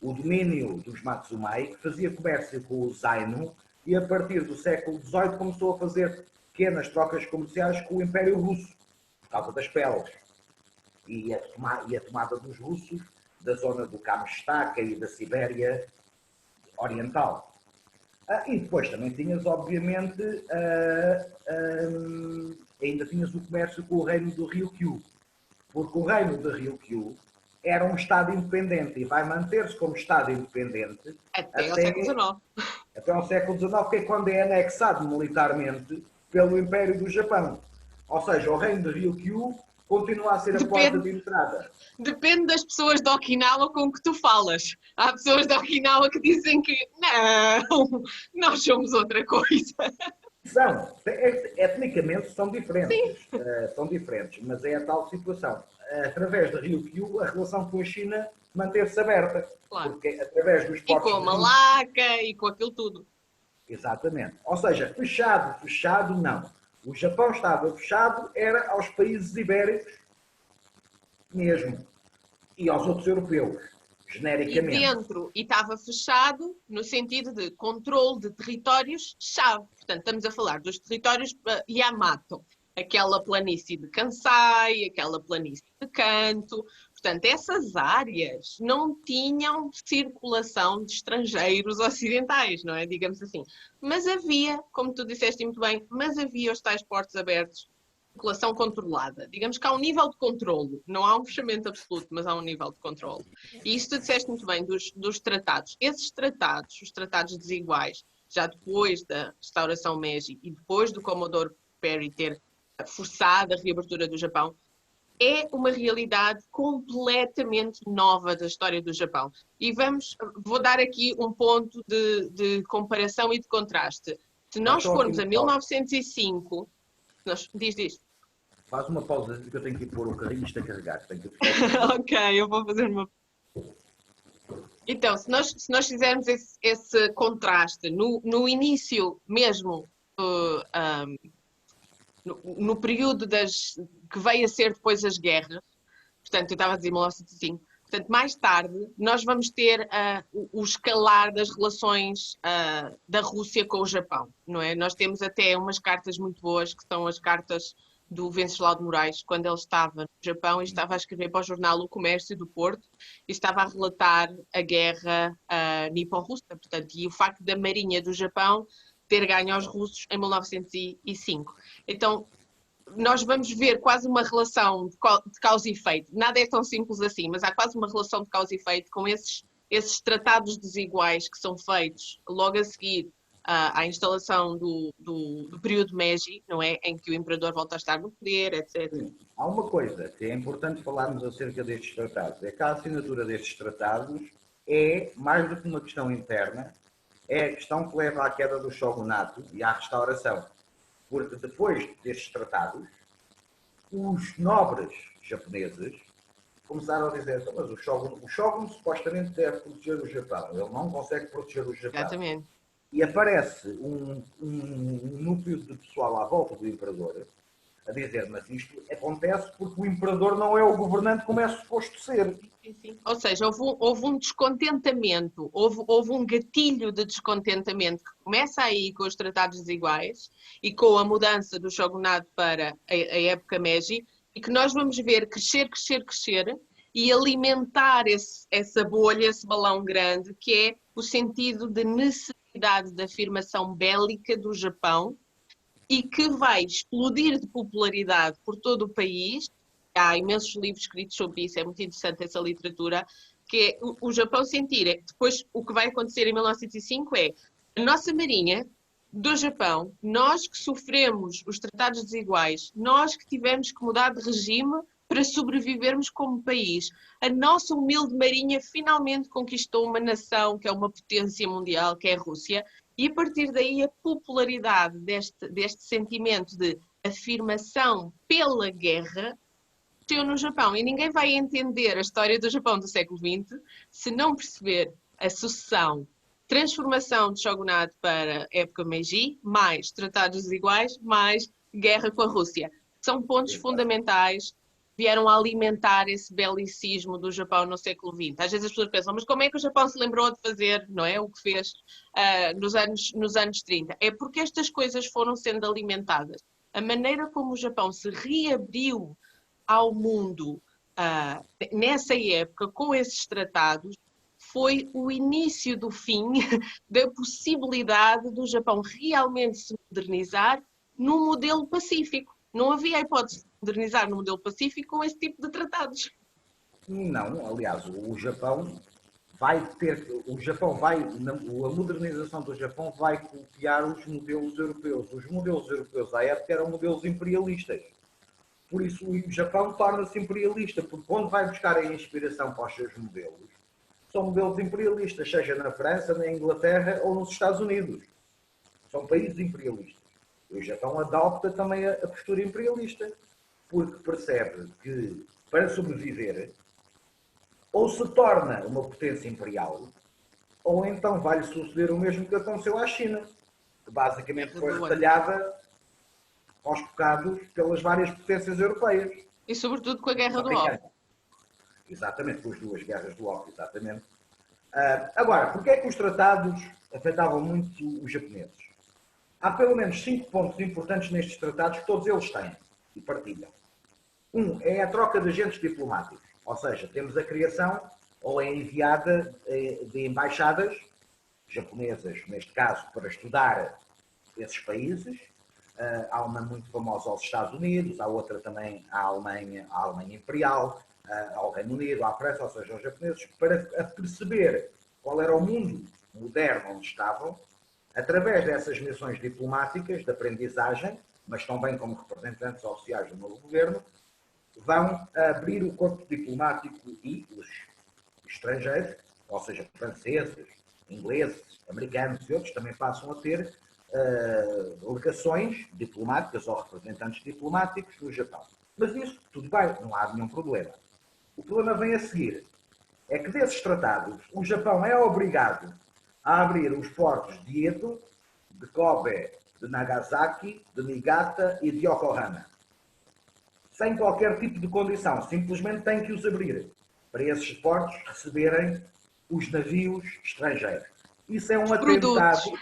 o domínio dos Matsumai, que fazia comércio com o Ainu, e a partir do século XVIII começou a fazer pequenas trocas comerciais com o Império Russo, por causa das peles. E a tomada dos russos da zona do Kamchatka e da Sibéria Oriental. E depois também tinhas, obviamente, ainda tinhas o comércio com o reino do Ryukyu, porque o reino de Ryukyu era um Estado independente e vai manter-se como Estado independente até ao século XIX. Até ao século XIX, que é quando é anexado militarmente pelo Império do Japão. Ou seja, o reino de Ryukyu continua a ser a porta de entrada. Depende das pessoas de Okinawa com que tu falas. Há pessoas de Okinawa que dizem que não, nós somos outra coisa. Etnicamente são diferentes, mas é a tal situação. Através da Ryukyu, a relação com a China manteve-se aberta, Claro. porque através dos portos... E com a Malaca e com aquilo tudo. Exatamente. Ou seja, fechado não. O Japão estava fechado, era aos países ibéricos mesmo, e aos outros europeus, genericamente. E estava fechado no sentido de controle de territórios-chave. Portanto, estamos a falar dos territórios Yamato, aquela planície de Kansai, aquela planície de Kanto. Portanto, essas áreas não tinham circulação de estrangeiros ocidentais, não é? Digamos assim. Mas havia, como tu disseste muito bem, mas havia os tais portos abertos, circulação controlada. Digamos que há um nível de controlo. Não há um fechamento absoluto, mas há um nível de controlo. E isso tu disseste muito bem dos tratados. Esses tratados, os tratados desiguais, já depois da restauração Meiji e depois do Commodore Perry ter forçado a reabertura do Japão, é uma realidade completamente nova da história do Japão. E vou dar aqui um ponto de comparação e de contraste. Se nós formos a 1905, diz. Faz uma pausa que eu tenho que ir pôr o carrinho isto a carregar. Ok, eu vou fazer uma... Então, se nós fizermos esse contraste no início mesmo, no período que veio a ser depois as guerras, portanto, eu estava a dizer 1905, portanto, mais tarde, nós vamos ter o escalar das relações da Rússia com o Japão, não é? Nós temos até umas cartas muito boas, que são as cartas do Venceslau de Moraes, quando ele estava no Japão e estava a escrever para o jornal O Comércio do Porto, e estava a relatar a guerra nipo-russa, portanto, e o facto da Marinha do Japão ter ganho aos russos em 1905. Então, nós vamos ver quase uma relação de causa e efeito. Nada é tão simples assim, mas há quase uma relação de causa e efeito com esses tratados desiguais que são feitos logo a seguir à instalação do período Meiji, não é? Em que o imperador volta a estar no poder, etc. Sim. Há uma coisa que é importante falarmos acerca destes tratados, é que a assinatura destes tratados é, mais do que uma questão interna, é a questão que leva à queda do shogunato e à restauração. Porque depois destes tratados, os nobres japoneses começaram a dizer, mas o shogun supostamente deve proteger o Japão, ele não consegue proteger o Japão. Exatamente. E aparece um núcleo de pessoal à volta do imperador a dizer, mas isto acontece porque o imperador não é o governante como é suposto ser. Sim. Ou seja, houve um descontentamento, houve um gatilho de descontentamento que começa aí com os tratados desiguais e com a mudança do shogunato para a época Meiji, e que nós vamos ver crescer e alimentar essa bolha, esse balão grande, que é o sentido de necessidade de afirmação bélica do Japão e que vai explodir de popularidade por todo o país. Há imensos livros escritos sobre isso, é muito interessante essa literatura, que é o Japão sentir. Depois, o que vai acontecer em 1905 é a nossa marinha do Japão, nós que sofremos os tratados desiguais, nós que tivemos que mudar de regime para sobrevivermos como país. A nossa humilde marinha finalmente conquistou uma nação que é uma potência mundial, que é a Rússia, e a partir daí a popularidade deste sentimento de afirmação pela guerra no Japão. E ninguém vai entender a história do Japão do século XX se não perceber a sucessão, transformação de shogunato para a época Meiji, mais tratados desiguais, mais guerra com a Rússia. São pontos fundamentais que vieram a alimentar esse belicismo do Japão no século XX. Às vezes as pessoas pensam, mas como é que o Japão se lembrou de fazer, não é? O que fez nos anos 30? É porque estas coisas foram sendo alimentadas. A maneira como o Japão se reabriu ao mundo nessa época, com esses tratados, foi o início do fim da possibilidade do Japão realmente se modernizar num modelo pacífico. Não havia hipótese de modernizar no modelo pacífico com esse tipo de tratados. Não, aliás, a modernização do Japão vai copiar os modelos europeus. Os modelos europeus à época eram modelos imperialistas. Por isso o Japão torna-se imperialista, porque quando vai buscar a inspiração para os seus modelos, são modelos imperialistas, seja na França, na Inglaterra ou nos Estados Unidos. São países imperialistas. E o Japão adopta também a postura imperialista, porque percebe que, para sobreviver, ou se torna uma potência imperial, ou então vai-lhe suceder o mesmo que aconteceu à China, que basicamente foi retalhada aos bocados pelas várias potências europeias. E sobretudo com a Guerra do Ópio. Exatamente, com as duas guerras do ópio, exatamente. Agora, porquê é que os tratados afetavam muito os japoneses? Há pelo menos 5 pontos importantes nestes tratados que todos eles têm e partilham. Um é a troca de agentes diplomáticos, ou seja, temos a criação ou a enviada de embaixadas japonesas, neste caso, para estudar esses países. Há uma muito famosa aos Estados Unidos, há outra também à Alemanha Imperial, ao Reino Unido, à França, ou seja, aos japoneses, para perceber qual era o mundo moderno onde estavam, através dessas missões diplomáticas de aprendizagem, mas também como representantes oficiais do novo governo, vão abrir o corpo diplomático e os estrangeiros, ou seja, franceses, ingleses, americanos e outros, também passam a ter delegações diplomáticas ou representantes diplomáticos no Japão. Mas isso, tudo bem, não há nenhum problema. O problema vem a seguir. É que desses tratados, o Japão é obrigado a abrir os portos de Edo, de Kobe, de Nagasaki, de Niigata e de Yokohama. Sem qualquer tipo de condição. Simplesmente tem que os abrir para esses portos receberem os navios estrangeiros. Isso é um atentado.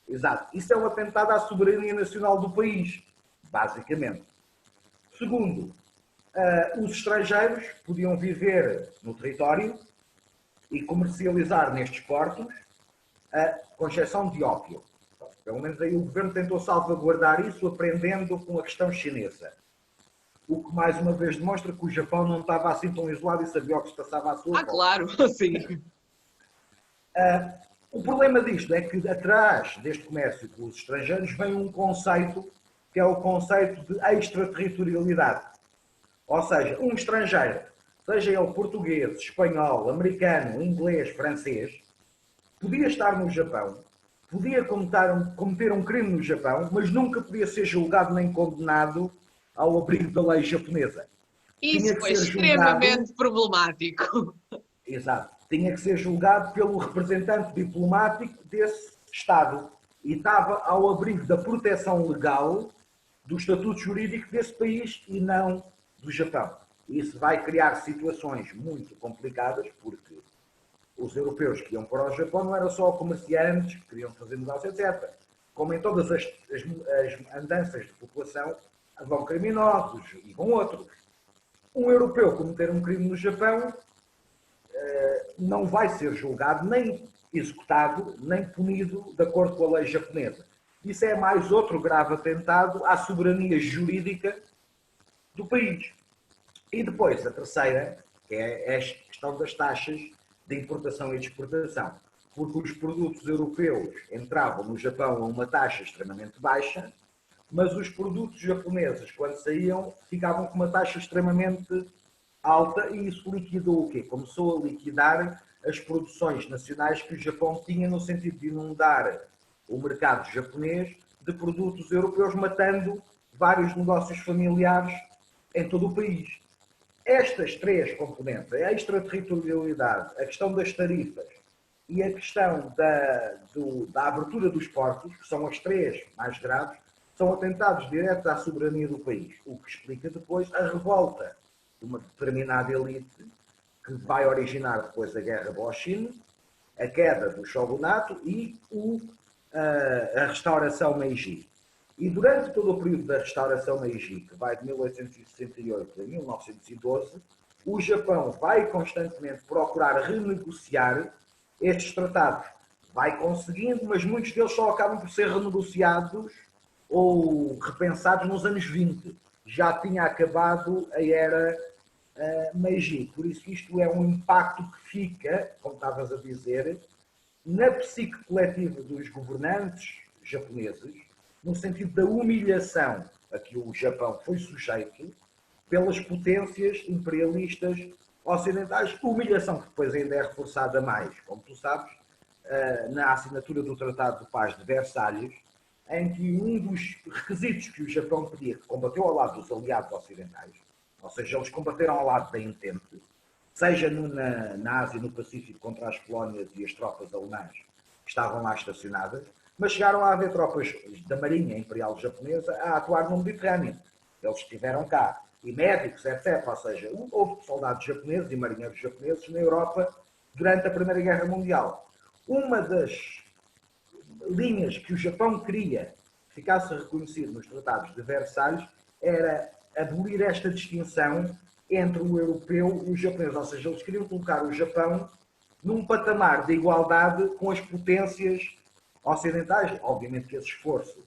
Exato. Isso é um atentado à soberania nacional do país, basicamente. Segundo, os estrangeiros podiam viver no território e comercializar nestes portos, com exceção de ópio. Pelo menos aí o governo tentou salvaguardar isso, aprendendo com a questão chinesa. O que mais uma vez demonstra que o Japão não estava assim tão isolado e sabia o que se passava à sua volta. Claro, sim. O problema disto é que atrás deste comércio com os estrangeiros vem um conceito que é o conceito de extraterritorialidade. Ou seja, um estrangeiro, seja ele português, espanhol, americano, inglês, francês, podia estar no Japão, podia cometer um crime no Japão, mas nunca podia ser julgado nem condenado ao abrigo da lei japonesa. Isso foi extremamente problemático. Exato. Tinha que ser julgado pelo representante diplomático desse Estado e estava ao abrigo da proteção legal do estatuto jurídico desse país e não do Japão. Isso vai criar situações muito complicadas, porque os europeus que iam para o Japão não eram só comerciantes que queriam fazer negócio, etc. Como em todas as andanças de população, vão criminosos e vão outros. Um europeu cometer um crime no Japão não vai ser julgado, nem executado, nem punido de acordo com a lei japonesa. Isso é mais outro grave atentado à soberania jurídica do país. E depois, a terceira, que é a questão das taxas de importação e de exportação. Porque os produtos europeus entravam no Japão a uma taxa extremamente baixa, mas os produtos japoneses, quando saíam, ficavam com uma taxa extremamente alta e isso liquidou o quê? Começou a liquidar as produções nacionais que o Japão tinha no sentido de inundar o mercado japonês de produtos europeus, matando vários negócios familiares em todo o país. Estas três componentes, a extraterritorialidade, a questão das tarifas e a questão da abertura dos portos, que são as três mais graves, são atentados diretos à soberania do país, o que explica depois a revolta de uma determinada elite que vai originar depois a Guerra Boshin, a queda do shogunato e a restauração Meiji. E durante todo o período da restauração Meiji, que vai de 1868 a 1912, o Japão vai constantemente procurar renegociar estes tratados. Vai conseguindo, mas muitos deles só acabam por ser renegociados ou repensados nos anos 20. Já tinha acabado a era Meiji. Por isso isto é um impacto que fica, como estavas a dizer, na psique coletiva dos governantes japoneses, no sentido da humilhação a que o Japão foi sujeito pelas potências imperialistas ocidentais, humilhação que depois ainda é reforçada mais, como tu sabes, na assinatura do Tratado de Paz de Versalhes, em que um dos requisitos que o Japão pedia, que combateu ao lado dos aliados ocidentais, ou seja, eles combateram ao lado da Entente, seja na Ásia e no Pacífico contra as colónias e as tropas alemãs que estavam lá estacionadas, mas chegaram a haver tropas da Marinha Imperial Japonesa a atuar no Mediterrâneo. Eles estiveram cá, e médicos, etc. Ou seja, houve soldados japoneses e marinheiros japoneses na Europa durante a Primeira Guerra Mundial. Uma das linhas que o Japão queria que ficasse reconhecido nos tratados de Versalhes era abolir esta distinção entre o europeu e o japonês. Ou seja, eles queriam colocar o Japão num patamar de igualdade com as potências ocidentais. Obviamente que esse esforço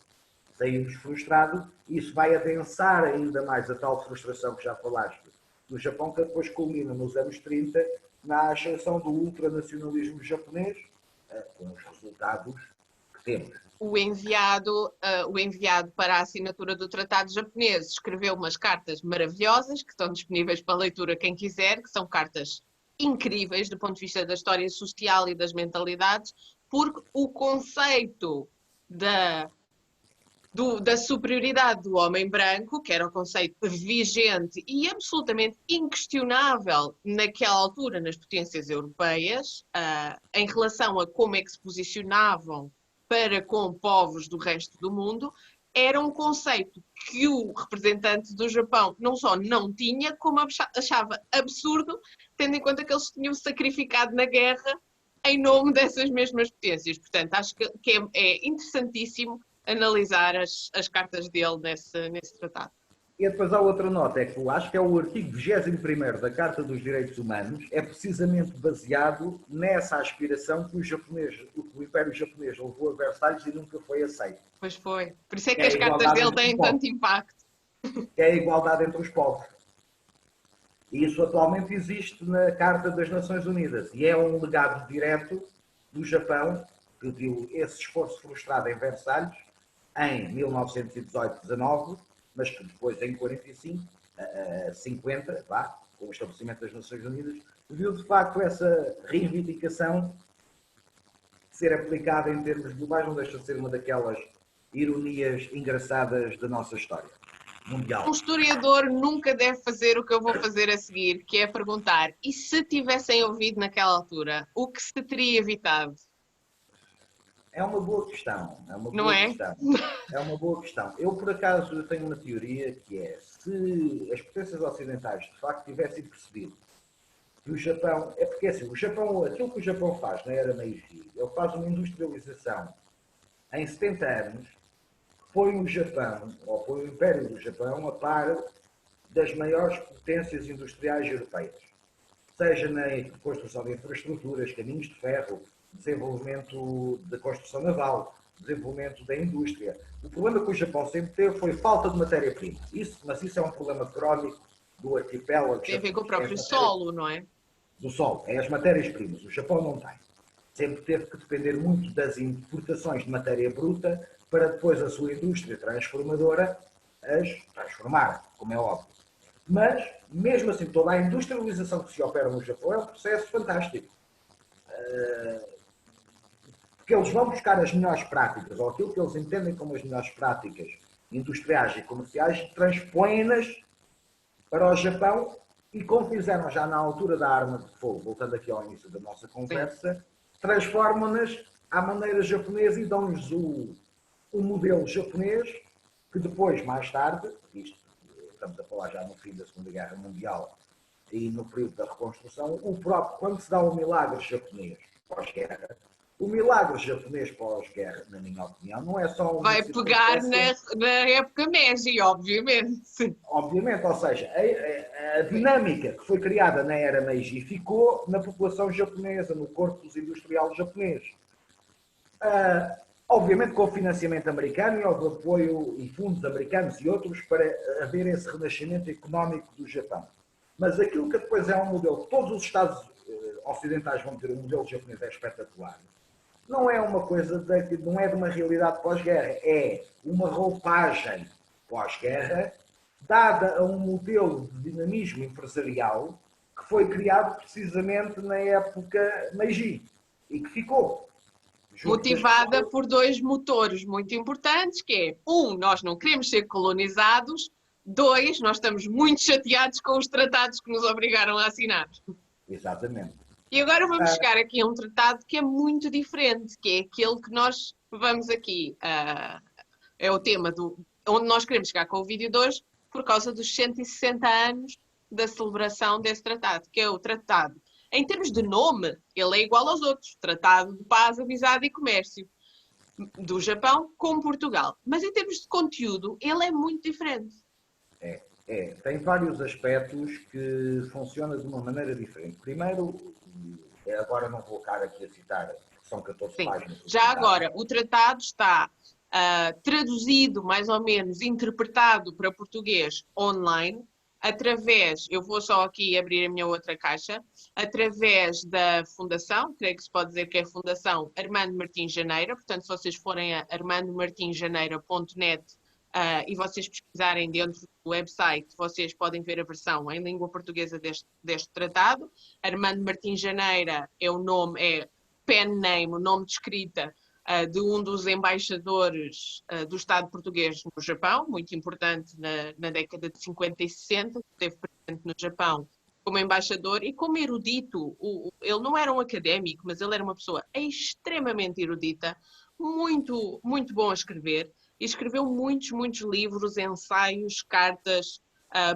saiu-nos frustrado e isso vai adensar ainda mais a tal frustração que já falaste no Japão, que depois culmina nos anos 30 na ascensão do ultranacionalismo japonês, com os resultados que temos. O enviado para a assinatura do Tratado japonês escreveu umas cartas maravilhosas que estão disponíveis para leitura quem quiser, que são cartas incríveis do ponto de vista da história social e das mentalidades, porque o conceito da superioridade do homem branco, que era um conceito vigente e absolutamente inquestionável naquela altura nas potências europeias, em relação a como é que se posicionavam para com povos do resto do mundo, era um conceito que o representante do Japão não só não tinha, como achava absurdo, tendo em conta que eles tinham sacrificado na guerra em nome dessas mesmas potências. Portanto, acho que é interessantíssimo analisar as cartas dele nesse tratado. E depois há outra nota, é que eu acho que é o artigo 21º da Carta dos Direitos Humanos, é precisamente baseado nessa aspiração que o Império Japonês levou a Versalhes e nunca foi aceito. Pois foi. Por isso é que as cartas dele têm tanto impacto. Que é a igualdade entre os povos. E isso atualmente existe na Carta das Nações Unidas. E é um legado direto do Japão, que viu esse esforço frustrado em Versalhes, em 1918-19, mas que depois, em 45, 50, com o estabelecimento das Nações Unidas, viu de facto essa reivindicação ser aplicada em termos globais, não deixa de ser uma daquelas ironias engraçadas da nossa história mundial. Um historiador nunca deve fazer o que eu vou fazer a seguir, que é perguntar, e se tivessem ouvido naquela altura, o que se teria evitado? É uma boa questão. É uma boa questão. Eu, por acaso, tenho uma teoria que é, se as potências ocidentais de facto tivessem percebido que o Japão... É porque assim, aquilo que o Japão faz na era Meiji, ele faz uma industrialização em 70 anos, põe o Japão, ou põe o Império do Japão, a par das maiores potências industriais europeias. Seja na construção de infraestruturas, caminhos de ferro, desenvolvimento da construção naval, desenvolvimento da indústria. O problema que o Japão sempre teve foi falta de matéria-prima. Mas isso é um problema crónico do arquipélago. Tem a ver com o próprio solo, não é? Do solo, é as matérias-primas. O Japão não tem. Sempre teve que depender muito das importações de matéria bruta para depois a sua indústria transformadora as transformar, como é óbvio. Mas, mesmo assim, toda a industrialização que se opera no Japão é um processo fantástico. Porque eles vão buscar as melhores práticas, ou aquilo que eles entendem como as melhores práticas industriais e comerciais, e transpõem-nas para o Japão, e como fizeram já na altura da arma de fogo, voltando aqui ao início da nossa conversa, transformam-nas à maneira japonesa e dão-lhes o modelo japonês, que depois, mais tarde, isto estamos a falar já no fim da Segunda Guerra Mundial e no período da reconstrução, quando se dá o milagre japonês pós-guerra, o milagre japonês pós-guerra, na minha opinião, não é só... Vai pegar na época Meiji, obviamente. Obviamente, ou seja, a dinâmica que foi criada na era Meiji ficou na população japonesa, no corpo industrial japonês. Obviamente com o financiamento americano e o apoio e fundos americanos e outros para haver esse renascimento económico do Japão. Mas aquilo que depois é um modelo, todos os Estados ocidentais vão ter um modelo japonês é espetacular. Não é uma coisa, não é de uma realidade pós-guerra, é uma roupagem pós-guerra dada a um modelo de dinamismo empresarial que foi criado precisamente na época Meiji e que ficou. Motivada por dois motores muito importantes, que é, um, nós não queremos ser colonizados, dois, nós estamos muito chateados com os tratados que nos obrigaram a assinar. Exatamente. E agora vamos chegar aqui a um tratado que é muito diferente, que é aquele que nós vamos aqui, é o tema onde nós queremos chegar com o vídeo de hoje, por causa dos 160 anos da celebração desse tratado, que é o tratado. Em termos de nome, ele é igual aos outros, Tratado de Paz, Amizade e Comércio, do Japão com Portugal. Mas em termos de conteúdo, ele é muito diferente. Tem vários aspectos que funcionam de uma maneira diferente. Primeiro, agora não vou estar aqui a citar, são 14 páginas. Já agora, o tratado está traduzido, mais ou menos, interpretado para português online, através, eu vou só aqui abrir a minha outra caixa, através da Fundação, creio que se pode dizer que é a Fundação Armando Martins Janeira, portanto, se vocês forem a armandomartinsjaneira.net e vocês pesquisarem dentro do website, vocês podem ver a versão em língua portuguesa deste tratado. Armando Martins Janeira é o nome, é pen name, o nome de escrita de um dos embaixadores do Estado português no Japão, muito importante na década de 50 e 60, esteve presente no Japão como embaixador e como erudito. Ele não era um académico, mas ele era uma pessoa extremamente erudita, muito, muito bom a escrever, e escreveu muitos, muitos livros, ensaios, cartas,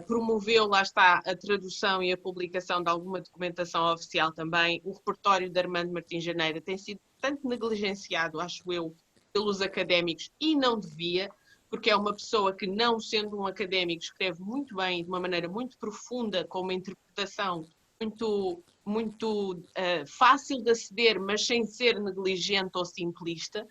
promoveu, lá está, a tradução e a publicação de alguma documentação oficial também. O repertório de Armando Martins Janeira tem sido bastante negligenciado, acho eu, pelos académicos, e não devia, porque é uma pessoa que, não sendo um académico, escreve muito bem, de uma maneira muito profunda, com uma interpretação muito, muito fácil de aceder, mas sem ser negligente ou simplista,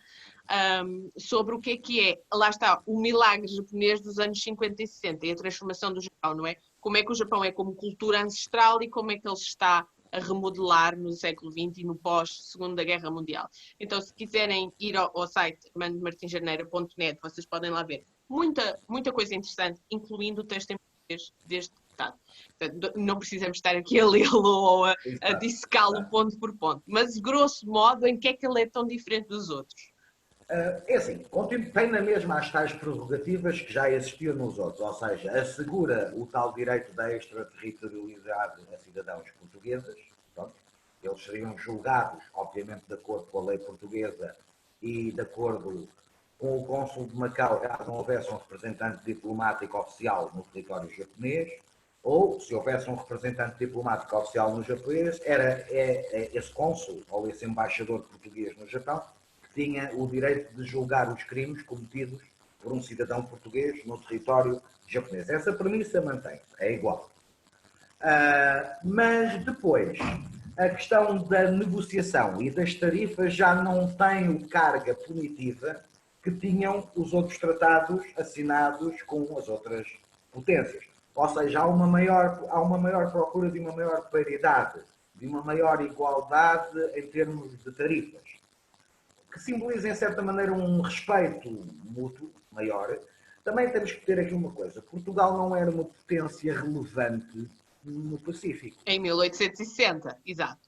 sobre o que é, lá está, o milagre japonês dos anos 50 e 60 e a transformação do Japão, não é? Como é que o Japão é como cultura ancestral e como é que ele se está a remodelar no século XX e no pós-Segunda Guerra Mundial. Então, se quiserem ir ao site armandomartinsjaneira.net, vocês podem lá ver muita, muita coisa interessante, incluindo o texto em português deste tratado. Portanto, não precisamos estar aqui a lê-lo ou a dissecá-lo ponto por ponto, mas, grosso modo, em que é que ele é tão diferente dos outros? É assim, tem na mesma as tais prerrogativas que já existiam nos outros, ou seja, assegura o tal direito da extraterritorialidade a cidadãos portugueses. Pronto. Eles seriam julgados, obviamente, de acordo com a lei portuguesa e de acordo com o cônsul de Macau, caso não houvesse um representante diplomático oficial no território japonês, ou se houvesse um representante diplomático oficial no japonês, era esse cônsul ou esse embaixador português no Japão tinha o direito de julgar os crimes cometidos por um cidadão português no território japonês. Essa premissa mantém-se, é igual. Mas depois, a questão da negociação e das tarifas já não tem o carga punitiva que tinham os outros tratados assinados com as outras potências. Ou seja, há uma maior procura de uma maior paridade, de uma maior igualdade em termos de tarifas, que simboliza, em certa maneira, um respeito mútuo maior. Também temos que ter aqui uma coisa. Portugal não era uma potência relevante no Pacífico. Em 1860, exato.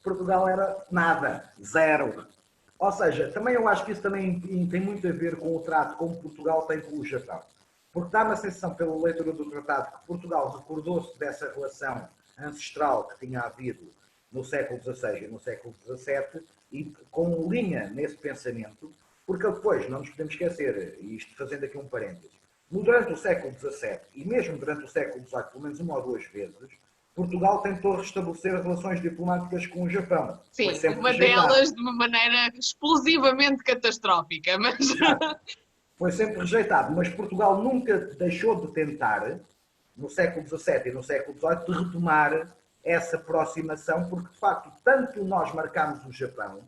Portugal era nada, zero. Ou seja, também eu acho que isso também tem muito a ver com o trato como Portugal tem com o Japão. Porque dá-me a sensação, pela leitura do tratado, que Portugal recordou-se dessa relação ancestral que tinha havido no século XVI e no século XVII, e com linha nesse pensamento, porque depois, não nos podemos esquecer, e isto fazendo aqui um parênteses, durante o século XVII e mesmo durante o século XVIII, pelo menos uma ou duas vezes, Portugal tentou restabelecer relações diplomáticas com o Japão. Sim, uma delas de uma maneira explosivamente catastrófica, mas... Foi sempre rejeitado, mas Portugal nunca deixou de tentar, no século XVII e no século XVIII, de retomar essa aproximação, porque de facto tanto nós marcámos o Japão,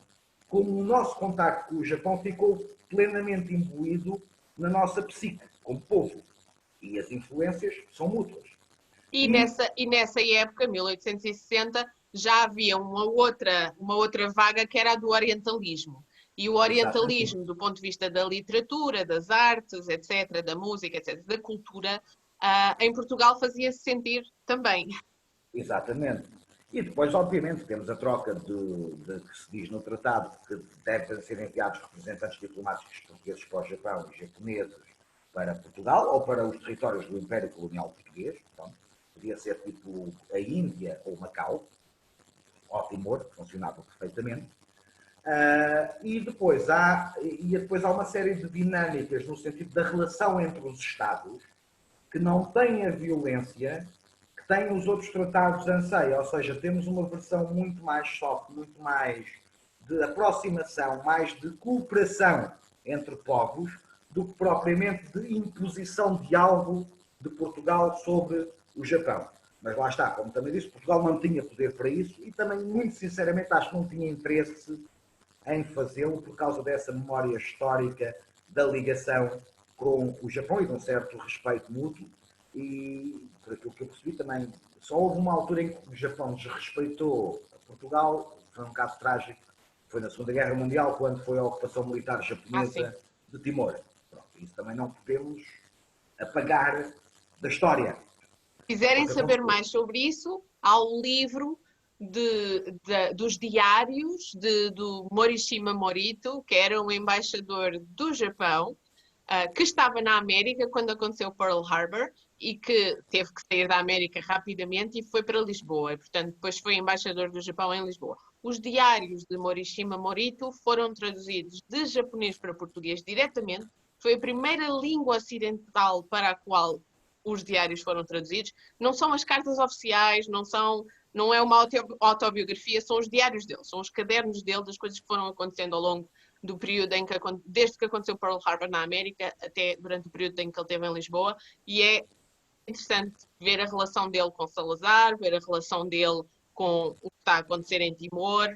como o nosso contacto com o Japão ficou plenamente imbuído na nossa psique, como povo. E as influências são mútuas. E nessa época, 1860, já havia uma outra vaga que era a do orientalismo. E o Exatamente. orientalismo, do ponto de vista da literatura, das artes, etc., da música, etc., da cultura, em Portugal fazia-se sentir também. Exatamente. E depois, obviamente, temos a troca de que se diz no tratado que devem ser enviados representantes diplomáticos portugueses para o Japão e japoneses para Portugal ou para os territórios do Império Colonial Português. Então, podia ser tipo a Índia ou Macau, ou Timor, que funcionava perfeitamente. E depois há uma série de dinâmicas no sentido da relação entre os Estados que não têm a violência que têm os outros tratados de anseio. Ou seja, temos uma versão muito mais soft, muito mais de aproximação, mais de cooperação entre povos, do que propriamente de imposição de algo de Portugal sobre o Japão. Mas lá está, como também disse, Portugal não tinha poder para isso e também, muito sinceramente, acho que não tinha interesse em fazê-lo por causa dessa memória histórica da ligação com o Japão e de um certo respeito mútuo. E, por aquilo que eu percebi, também só houve uma altura em que o Japão desrespeitou Portugal, foi um caso trágico, foi na Segunda Guerra Mundial, quando foi a ocupação militar Ah, sim. japonesa de Timor. Pronto, isso também não podemos apagar da história. Quiserem Porque saber aconteceu. mais sobre isso, há um livro dos diários do Morishima Morito, que era um embaixador do Japão, que estava na América quando aconteceu Pearl Harbor e que teve que sair da América rapidamente e foi para Lisboa. E, portanto, depois foi embaixador do Japão em Lisboa. Os diários de Morishima Morito foram traduzidos de japonês para português diretamente. Foi a primeira língua ocidental para a qual os diários foram traduzidos. Não são as cartas oficiais, não é uma autobiografia, são os diários dele, são os cadernos dele, das coisas que foram acontecendo ao longo do período em que, desde que aconteceu Pearl Harbor na América até durante o período em que ele esteve em Lisboa, e é interessante ver a relação dele com Salazar, ver a relação dele com o que está a acontecer em Timor,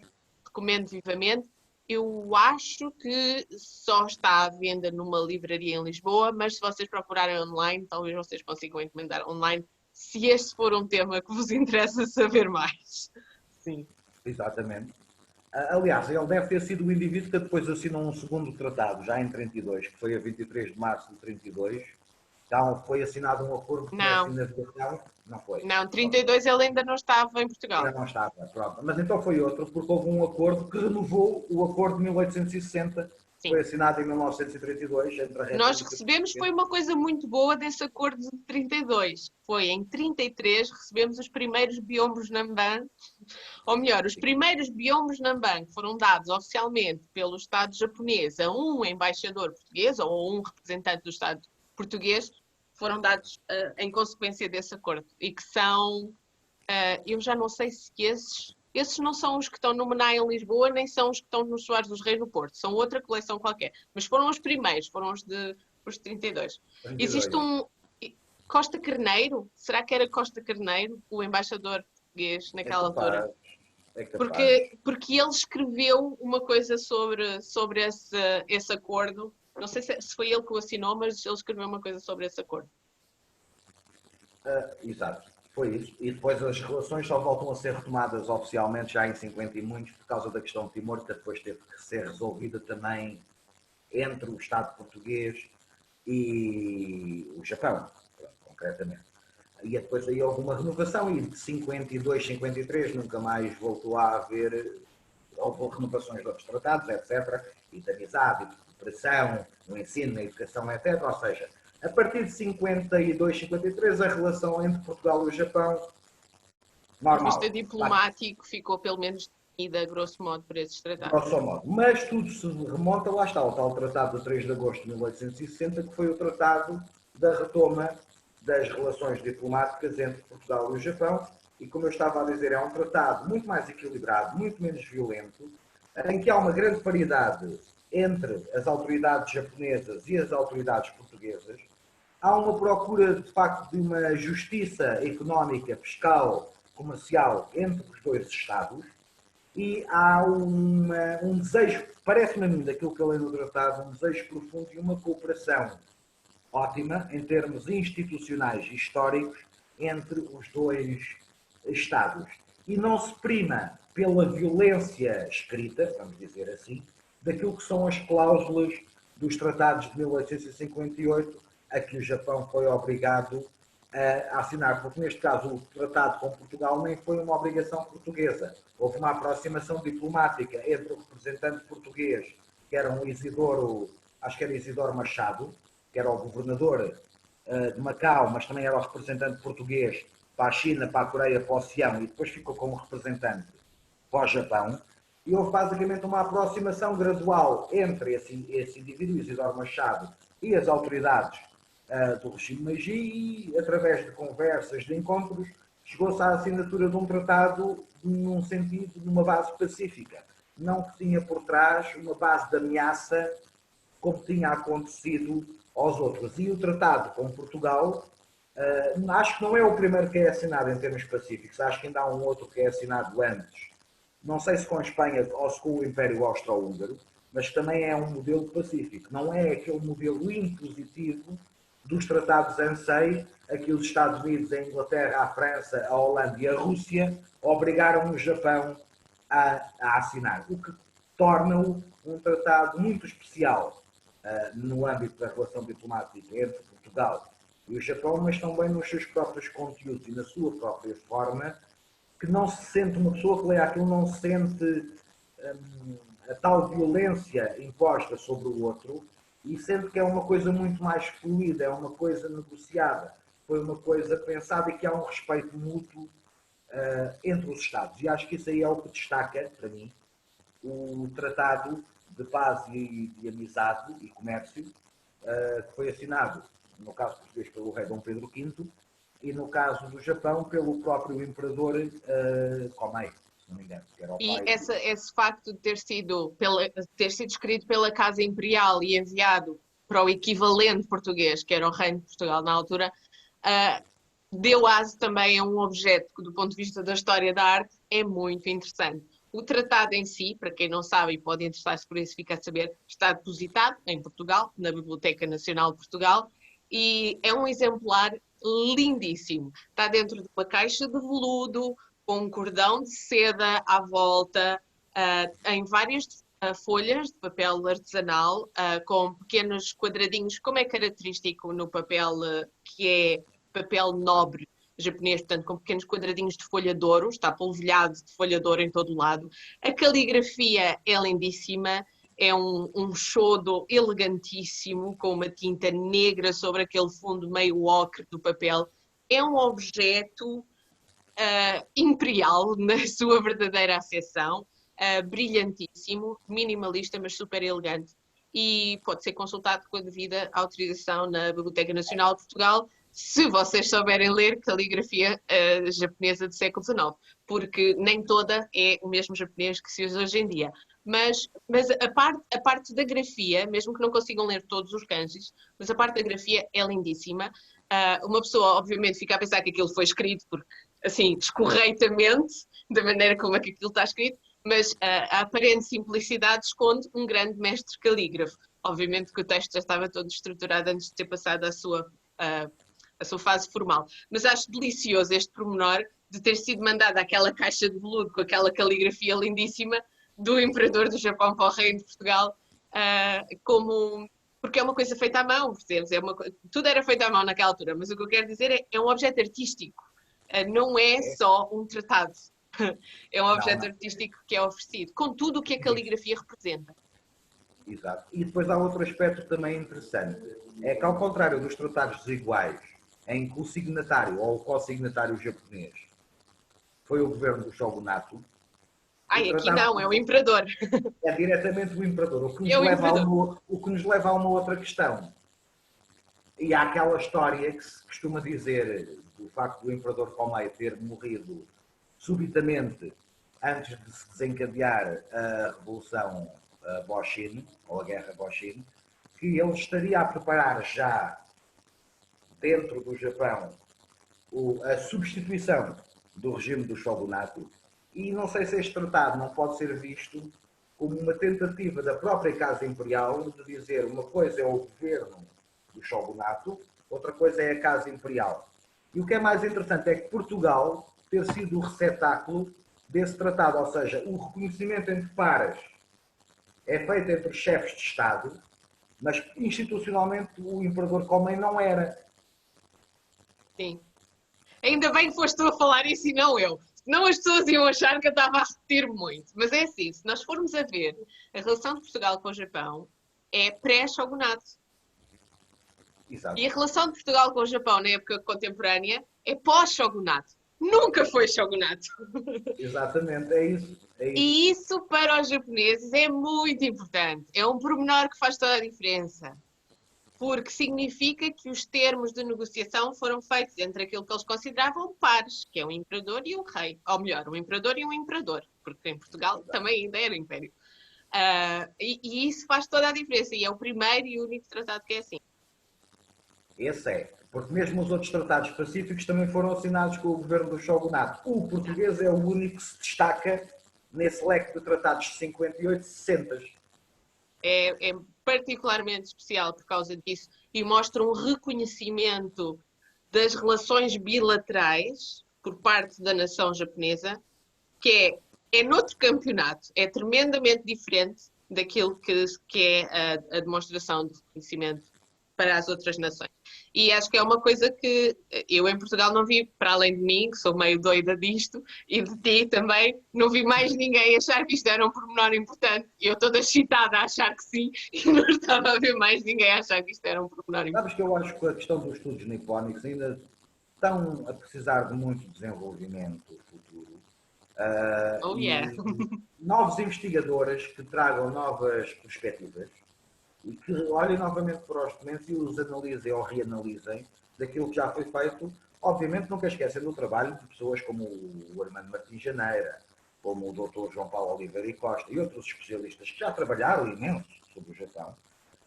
recomendo vivamente. Eu acho que só está à venda numa livraria em Lisboa, mas se vocês procurarem online, talvez vocês consigam encomendar online, se este for um tema que vos interessa saber mais. Sim. Exatamente. Aliás, ele deve ter sido o indivíduo que depois assinou um segundo tratado, já em 32, que foi a 23 de março de 32. Então, foi assinado um acordo de comércio e Não, navegação? Não foi. não, Pronto. 32 ele ainda não estava em Ainda Portugal. não estava. Pronto. Mas então foi outro, porque houve um acordo que renovou o acordo de 1860, que Sim. foi assinado em 1932 entre a Nós República recebemos foi Portuguesa. uma coisa muito boa desse acordo de 32. Foi em 33 recebemos os primeiros biombos Namban, ou melhor, os primeiros biombos Namban foram dados oficialmente pelo Estado japonês a um embaixador português ou a um representante do Estado português, foram dados em consequência desse acordo e que são, eu já não sei se esses não são os que estão no Menai em Lisboa, nem são os que estão nos Soares dos Reis no Porto. São outra coleção qualquer. Mas foram os primeiros, foram os de 32. Existe 32. um Costa Carneiro? Será que era Costa Carneiro, o embaixador português É naquela altura? capaz. É capaz. Porque ele escreveu uma coisa sobre esse acordo. Não sei se foi ele que o assinou, mas ele escreveu uma coisa sobre esse acordo. Exato. Foi isso. E depois as relações só voltam a ser retomadas oficialmente já em 50 e muitos por causa da questão de Timor, que depois teve que ser resolvida também entre o Estado português e o Japão, concretamente. E depois aí houve uma renovação e de 52, 53 nunca mais voltou a haver, houve renovações de outros tratados, etc. E de amizade, e de cooperação, no ensino, na educação, etc. Ou seja, a partir de 52, 53 a relação entre Portugal e o Japão, Do ponto de vista normal, diplomático, ficou pelo menos definida, grosso modo, por esses tratados. grosso modo. Mas tudo se remonta, lá está, ao tal Tratado de 3 de agosto de 1860, que foi o tratado da retoma das relações diplomáticas entre Portugal e o Japão. E como eu estava a dizer, é um tratado muito mais equilibrado, muito menos violento, em que há uma grande paridade entre as autoridades japonesas e as autoridades portuguesas. Há uma procura, de facto, de uma justiça económica, fiscal, comercial entre os dois Estados e há um desejo, parece-me a mim, daquilo que eu leio no tratado, um desejo profundo e uma cooperação ótima em termos institucionais e históricos entre os dois Estados. E não se prima pela violência escrita, vamos dizer assim, daquilo que são as cláusulas dos tratados de 1858 a que o Japão foi obrigado a assinar, porque neste caso o tratado com Portugal nem foi uma obrigação portuguesa. Houve uma aproximação diplomática entre o representante português, que era um Isidoro, acho que era Isidoro Machado, que era o governador de Macau, mas também era o representante português para a China, para a Coreia, para o Oceano, e depois ficou como representante para o Japão. E houve basicamente uma aproximação gradual entre esse indivíduo, Isidoro Machado, e as autoridades do regime Meiji, e através de conversas, de encontros, chegou-se à assinatura de um tratado num sentido, numa base pacífica. Não que tinha por trás uma base de ameaça, como tinha acontecido aos outros. E o tratado com Portugal, acho que não é o primeiro que é assinado em termos pacíficos, acho que ainda há um outro que é assinado antes. Não sei se com a Espanha ou se com o Império Austro-Húngaro, mas também é um modelo pacífico. Não é aquele modelo impositivo dos tratados ANSEI, a que os Estados Unidos, a Inglaterra, a França, a Holanda e a Rússia obrigaram o Japão a assinar, o que torna-o um tratado muito especial no âmbito da relação diplomática entre Portugal e o Japão, mas também nos seus próprios conteúdos e na sua própria forma, que não se sente, uma pessoa que lê aquilo não sente a tal violência imposta sobre o outro, e sente que é uma coisa muito mais fluida, é uma coisa negociada, foi uma coisa pensada e que há um respeito mútuo entre os Estados. E acho que isso aí é o que destaca, para mim, o Tratado de Paz e de Amizade e Comércio, que foi assinado, no caso português, pelo rei Dom Pedro V, e no caso do Japão, pelo próprio imperador Komei, se não me engano, que era o E pai. esse facto de ter sido escrito pela Casa Imperial e enviado para o equivalente português, que era o Reino de Portugal na altura, deu aso também a um objeto que, do ponto de vista da história da arte, é muito interessante. O tratado em si, para quem não sabe e pode interessar-se por isso, fica a saber, está depositado em Portugal, na Biblioteca Nacional de Portugal, e é um exemplar lindíssimo. Está dentro de uma caixa de veludo, com um cordão de seda à volta, em várias folhas de papel artesanal, com pequenos quadradinhos, como é característico no papel que é papel nobre japonês, portanto, com pequenos quadradinhos de folha de ouro, está polvilhado de folha de ouro em todo o lado. A caligrafia é lindíssima, é um shodo elegantíssimo, com uma tinta negra sobre aquele fundo meio ocre do papel. É um objeto imperial na sua verdadeira acessão, brilhantíssimo, minimalista, mas super elegante. E pode ser consultado com a devida autorização na Biblioteca Nacional de Portugal, se vocês souberem ler caligrafia japonesa do século XIX, porque nem toda é o mesmo japonês que se usa hoje em dia. Mas a parte da grafia, mesmo que não consigam ler todos os kanjis, mas a parte da grafia é lindíssima. Uma pessoa, obviamente, fica a pensar que aquilo foi escrito porque, assim, descorreitamente, da maneira como é que aquilo está escrito, mas a aparente simplicidade esconde um grande mestre calígrafo. Obviamente que o texto já estava todo estruturado antes de ter passado a sua fase formal. Mas acho delicioso este pormenor de ter sido mandada aquela caixa de veludo com aquela caligrafia lindíssima do imperador do Japão para o reino de Portugal, porque é uma coisa feita à mão, percebes? Tudo era feito à mão naquela altura, mas o que eu quero dizer é um objeto artístico, não é só um tratado. É um objeto artístico que é oferecido, com tudo o que a caligrafia representa. Exato. E depois há outro aspecto também interessante, é que ao contrário dos tratados desiguais, em que o signatário ou o co-signatário japonês foi o governo do shogunato, Aqui não, é o imperador. É diretamente o imperador, o que nos leva a uma outra questão. E há aquela história que se costuma dizer do facto do imperador Komei ter morrido subitamente antes de se desencadear a Revolução Boshin, ou a Guerra Boshin, que ele estaria a preparar já dentro do Japão a substituição do regime do shogunato, e não sei se este tratado não pode ser visto como uma tentativa da própria Casa Imperial de dizer uma coisa é o governo do shogunato, outra coisa é a Casa Imperial. E o que é mais interessante é que Portugal ter sido o receptáculo desse tratado, ou seja, o reconhecimento entre pares é feita entre os chefes de Estado, mas institucionalmente o imperador Comem não era. Sim. Ainda bem que foste tu a falar isso e não eu. Senão as pessoas iam achar que eu estava a repetir muito. Mas é assim, se nós formos a ver, a relação de Portugal com o Japão é pré-shogunato. Exato. E a relação de Portugal com o Japão na época contemporânea é pós-shogunato. Nunca foi shogunato. Exatamente, é isso. É isso. E isso para os japoneses é muito importante. É um pormenor que faz toda a diferença. Porque significa que os termos de negociação foram feitos entre aquilo que eles consideravam pares, que é o imperador e o rei. Ou melhor, o imperador e um imperador, porque em Portugal também ainda era império. E isso faz toda a diferença. E é o primeiro e único tratado que é assim. Esse é. Porque mesmo os outros tratados pacíficos também foram assinados com o governo do shogunato. O português é o único que se destaca nesse leque de tratados de 58 e 60. É particularmente especial por causa disso e mostra um reconhecimento das relações bilaterais por parte da nação japonesa, que é noutro campeonato, é tremendamente diferente daquilo que é a demonstração de reconhecimento para as outras nações. E acho que é uma coisa que eu em Portugal não vi, para além de mim, que sou meio doida disto, e de ti também, não vi mais ninguém achar que isto era um pormenor importante. Eu toda excitada a achar que sim, e não estava a ver mais ninguém a achar que isto era um pormenor importante. Sabes que eu acho que a questão dos estudos nipónicos ainda estão a precisar de muito desenvolvimento futuro. Oh yeah. E novos investigadores que tragam novas perspectivas e que olhem novamente para os documentos e os analisem ou reanalisem daquilo que já foi feito. Obviamente nunca esquecem do trabalho de pessoas como o Armando Martins Janeira, como o Dr. João Paulo Oliveira e Costa e outros especialistas que já trabalharam imenso sobre o Japão,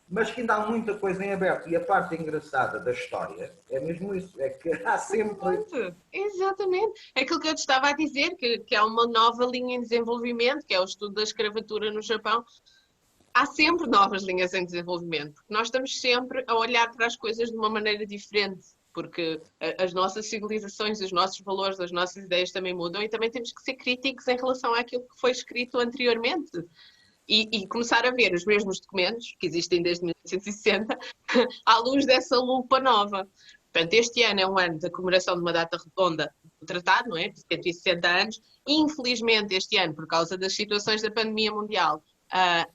mas que ainda há muita coisa em aberto. E a parte engraçada da história é mesmo isso, é que há sempre... Exatamente. Aquilo que eu te estava a dizer, que há uma nova linha em desenvolvimento, que é o estudo da escravatura no Japão. Há sempre novas linhas em desenvolvimento, porque nós estamos sempre a olhar para as coisas de uma maneira diferente, porque as nossas civilizações, os nossos valores, as nossas ideias também mudam e também temos que ser críticos em relação àquilo que foi escrito anteriormente. E começar a ver os mesmos documentos, que existem desde 1960, à luz dessa lupa nova. Portanto, este ano é um ano da comemoração de uma data redonda do tratado, não é? De 160 anos. Infelizmente, este ano, por causa das situações da pandemia mundial,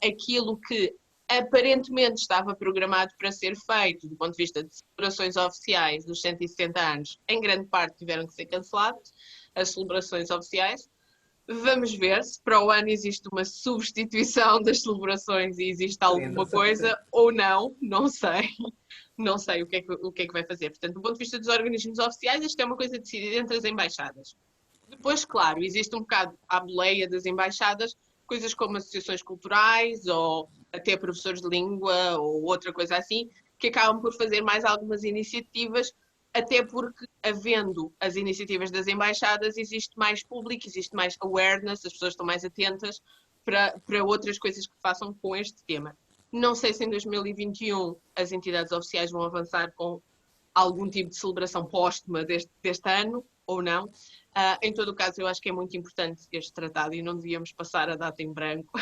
aquilo que aparentemente estava programado para ser feito do ponto de vista de celebrações oficiais dos 160 anos, em grande parte tiveram que ser canceladas as celebrações oficiais. Vamos ver se para o ano existe uma substituição das celebrações e existe alguma coisa ou não, não sei. Não sei o que é que vai fazer. Portanto, do ponto de vista dos organismos oficiais, isto é uma coisa decidida entre as embaixadas. Depois, claro, existe um bocado à boleia das embaixadas, coisas como associações culturais ou até professores de língua ou outra coisa assim, que acabam por fazer mais algumas iniciativas, até porque, havendo as iniciativas das embaixadas, existe mais público, existe mais awareness, as pessoas estão mais atentas para outras coisas que façam com este tema. Não sei se em 2021 as entidades oficiais vão avançar com algum tipo de celebração póstuma deste ano ou não. Em todo o caso, eu acho que é muito importante este tratado e não devíamos passar a data em branco.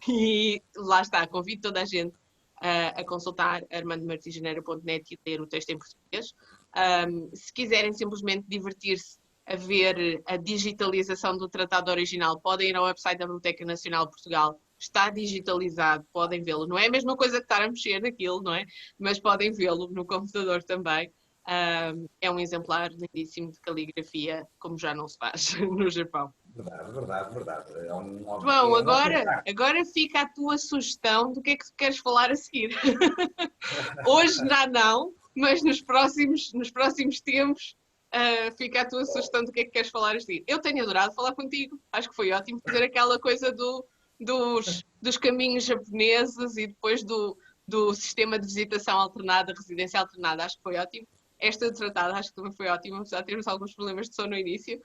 E lá está, convido toda a gente a consultar armandomartigeneira.net e ler o texto em português. Se quiserem simplesmente divertir-se a ver a digitalização do tratado original, podem ir ao website da Biblioteca Nacional de Portugal. Está digitalizado, podem vê-lo. Não é a mesma coisa que estar a mexer naquilo, não é? Mas podem vê-lo no computador também. É um exemplar lindíssimo de caligrafia, como já não se faz no Japão. Verdade, verdade, verdade. João, agora fica a tua sugestão do que é que tu queres falar a seguir. Hoje já não, mas nos próximos tempos fica a tua sugestão do que é que queres falar a seguir. Eu tenho adorado falar contigo. Acho que foi ótimo fazer aquela coisa dos caminhos japoneses e depois do sistema de visitação alternada, residência alternada. Acho que foi ótimo. Esta tratada acho que também foi ótima, apesar de termos alguns problemas de som no início.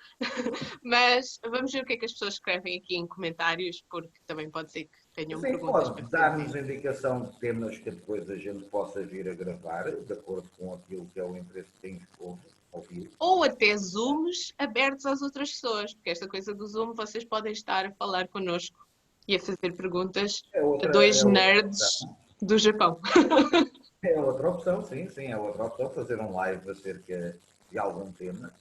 Mas vamos ver o que é que as pessoas escrevem aqui em comentários, porque também pode ser que tenham perguntas. Pode dar-nos indicação de temas que depois a gente possa vir a gravar, de acordo com aquilo que é o interesse que tem ouvir. Ou até Zooms abertos às outras pessoas, porque esta coisa do Zoom vocês podem estar a falar connosco e a fazer perguntas a É dois outra nerds opção. do Japão. É outra opção, sim, sim, é outra opção. Fazer um live acerca de algum tema